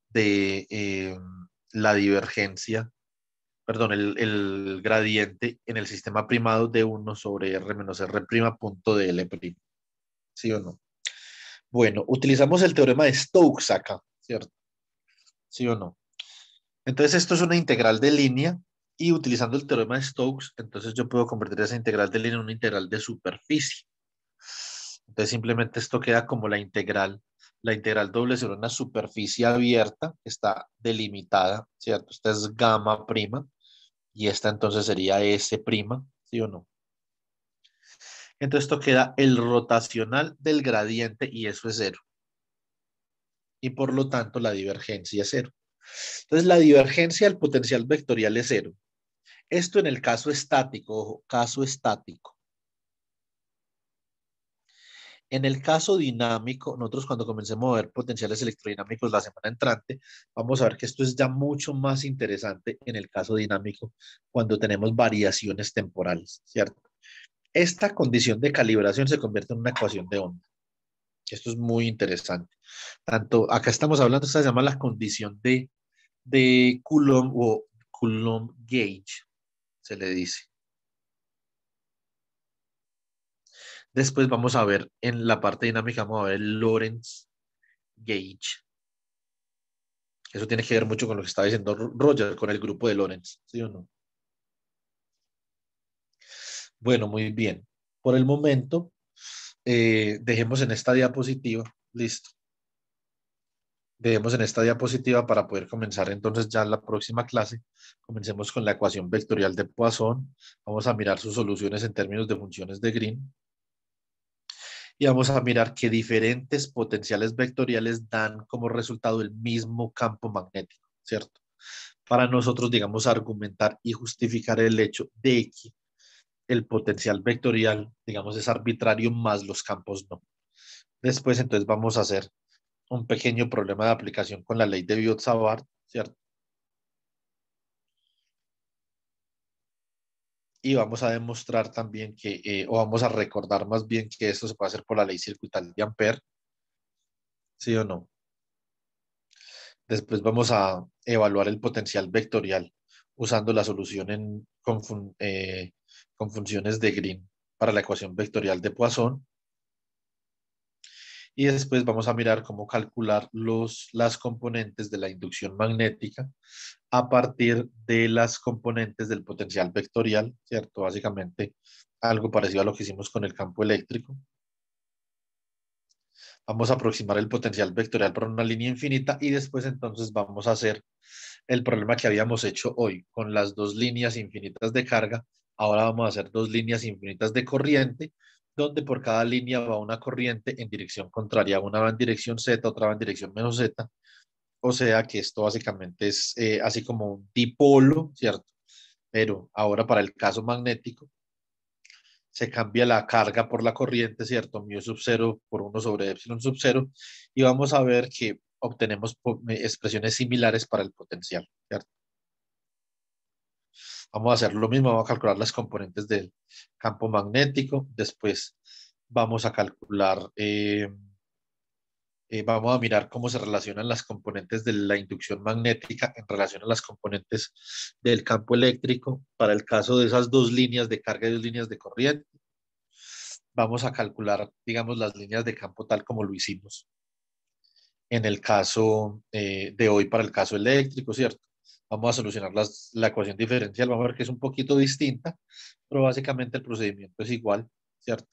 de la divergencia, perdón, el gradiente en el sistema primado de 1 sobre R menos R' punto de L'. ¿Sí o no? Bueno, utilizamos el teorema de Stokes acá, ¿cierto? ¿Sí o no? Entonces esto es una integral de línea y utilizando el teorema de Stokes, entonces yo puedo convertir esa integral de línea en una integral de superficie. Entonces simplemente esto queda como la integral doble sobre una superficie abierta que está delimitada, ¿cierto? Esta es gamma prima y esta entonces sería S prima, ¿sí o no? Entonces esto queda el rotacional del gradiente y eso es cero. Y por lo tanto la divergencia es cero. Entonces la divergencia del potencial vectorial es cero. Esto en el caso estático, ojo, caso estático. En el caso dinámico, nosotros cuando comencemos a ver potenciales electrodinámicos la semana entrante, vamos a ver que esto es ya mucho más interesante en el caso dinámico cuando tenemos variaciones temporales, ¿cierto? Esta condición de calibración se convierte en una ecuación de onda. Esto es muy interesante. Tanto, acá estamos hablando, esta se llama la condición de Coulomb o Coulomb gauge, se le dice. Después vamos a ver en la parte dinámica, vamos a ver el Lorentz gauge. Eso tiene que ver mucho con lo que estaba diciendo Roger, con el grupo de Lorentz, ¿sí o no? Bueno, muy bien. Por el momento, dejemos en esta diapositiva, listo. Dejemos en esta diapositiva para poder comenzar entonces ya la próxima clase. Comencemos con la ecuación vectorial de Poisson. Vamos a mirar sus soluciones en términos de funciones de Green. Y vamos a mirar que diferentes potenciales vectoriales dan como resultado el mismo campo magnético, ¿cierto? Para nosotros, digamos, argumentar y justificar el hecho de que el potencial vectorial, digamos, es arbitrario más los campos no. Después, entonces, vamos a hacer un pequeño problema de aplicación con la ley de Biot-Savart, ¿cierto? Y vamos a demostrar también que, o vamos a recordar más bien que esto se puede hacer por la ley circuital de Ampère, ¿sí o no? Después vamos a evaluar el potencial vectorial usando la solución con funciones de Green para la ecuación vectorial de Poisson. Y después vamos a mirar cómo calcular las componentes de la inducción magnética a partir de las componentes del potencial vectorial, ¿cierto? Básicamente algo parecido a lo que hicimos con el campo eléctrico. Vamos a aproximar el potencial vectorial por una línea infinita y después entonces vamos a hacer el problema que habíamos hecho hoy con las dos líneas infinitas de carga. Ahora vamos a hacer dos líneas infinitas de corriente, donde por cada línea va una corriente en dirección contraria. Una va en dirección Z, otra va en dirección menos Z. O sea que esto básicamente es así como un dipolo, ¿cierto? Pero ahora para el caso magnético, se cambia la carga por la corriente, ¿cierto? Mu sub 0 por 1 sobre epsilon sub 0, y vamos a ver que obtenemos expresiones similares para el potencial, ¿cierto? Vamos a hacer lo mismo, vamos a calcular las componentes del campo magnético, después vamos a calcular, vamos a mirar cómo se relacionan las componentes de la inducción magnética en relación a las componentes del campo eléctrico para el caso de esas dos líneas de carga y dos líneas de corriente. Vamos a calcular, digamos, las líneas de campo tal como lo hicimos en el caso de hoy para el caso eléctrico, ¿cierto? Vamos a solucionar la ecuación diferencial, vamos a ver que es un poquito distinta, pero básicamente el procedimiento es igual, ¿cierto?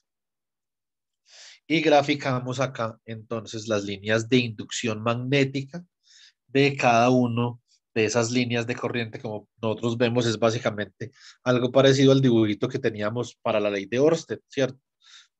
Y graficamos acá entonces las líneas de inducción magnética de cada uno de esas líneas de corriente. Como nosotros vemos, es básicamente algo parecido al dibujito que teníamos para la ley de Ørsted, ¿cierto?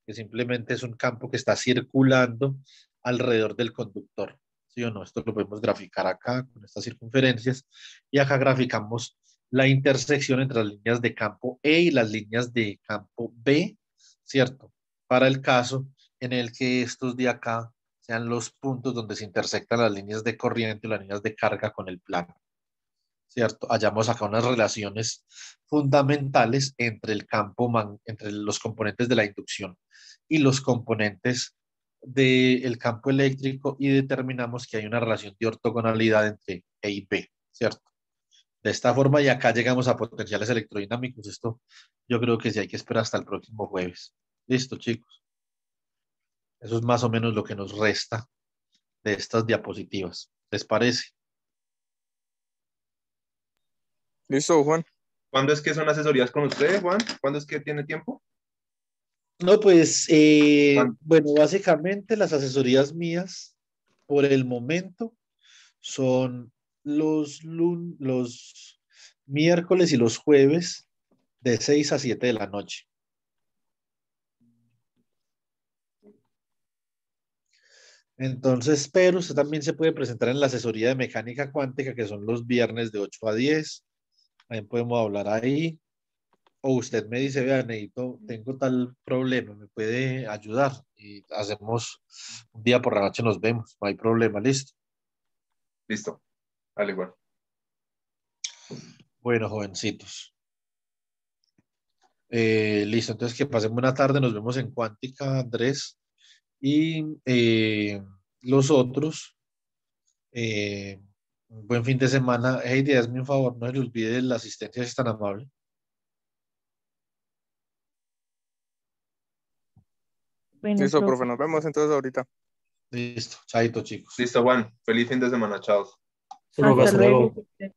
Que simplemente es un campo que está circulando alrededor del conductor, ¿sí o no? Esto lo podemos graficar acá con estas circunferencias, y acá graficamos la intersección entre las líneas de campo E y las líneas de campo B, ¿cierto? Para el caso en el que estos de acá sean los puntos donde se intersectan las líneas de corriente y las líneas de carga con el plano, ¿cierto? Hallamos acá unas relaciones fundamentales entre entre los componentes de la inducción y los componentes del campo eléctrico, y determinamos que hay una relación de ortogonalidad entre E y B, ¿cierto? De esta forma, y acá llegamos a potenciales electrodinámicos. Esto yo creo que sí hay que esperar hasta el próximo jueves. Listo, chicos. Eso es más o menos lo que nos resta de estas diapositivas. ¿Les parece?
Listo, Juan.
¿Cuándo es que son asesorías con ustedes, Juan? ¿Cuándo es que tiene tiempo?
No, pues,
¿Cuándo?
bueno, básicamente las asesorías mías por el momento son los miércoles y los jueves de 6 a 7 de la noche. Entonces, pero usted también se puede presentar en la asesoría de mecánica cuántica, que son los viernes de 8 a 10. También podemos hablar ahí. O usted me dice, vea, necesito, tengo tal problema, ¿me puede ayudar? Y hacemos un día por la noche, nos vemos, no hay problema, listo.
Listo. Al igual.
Bueno, jovencitos. Listo, entonces que pasemos una tarde, nos vemos en Cuántica, Andrés. Y los otros, un buen fin de semana. Heidi, hazme un favor, no se le olvide la asistencia, si es tan amable.
Bueno,
Listo,
profe.
profe, nos vemos entonces ahorita.
Listo, chaito, chicos.
Listo, Juan. Feliz fin de semana. Chao.
Profe,
Hasta
hasta luego.
luego.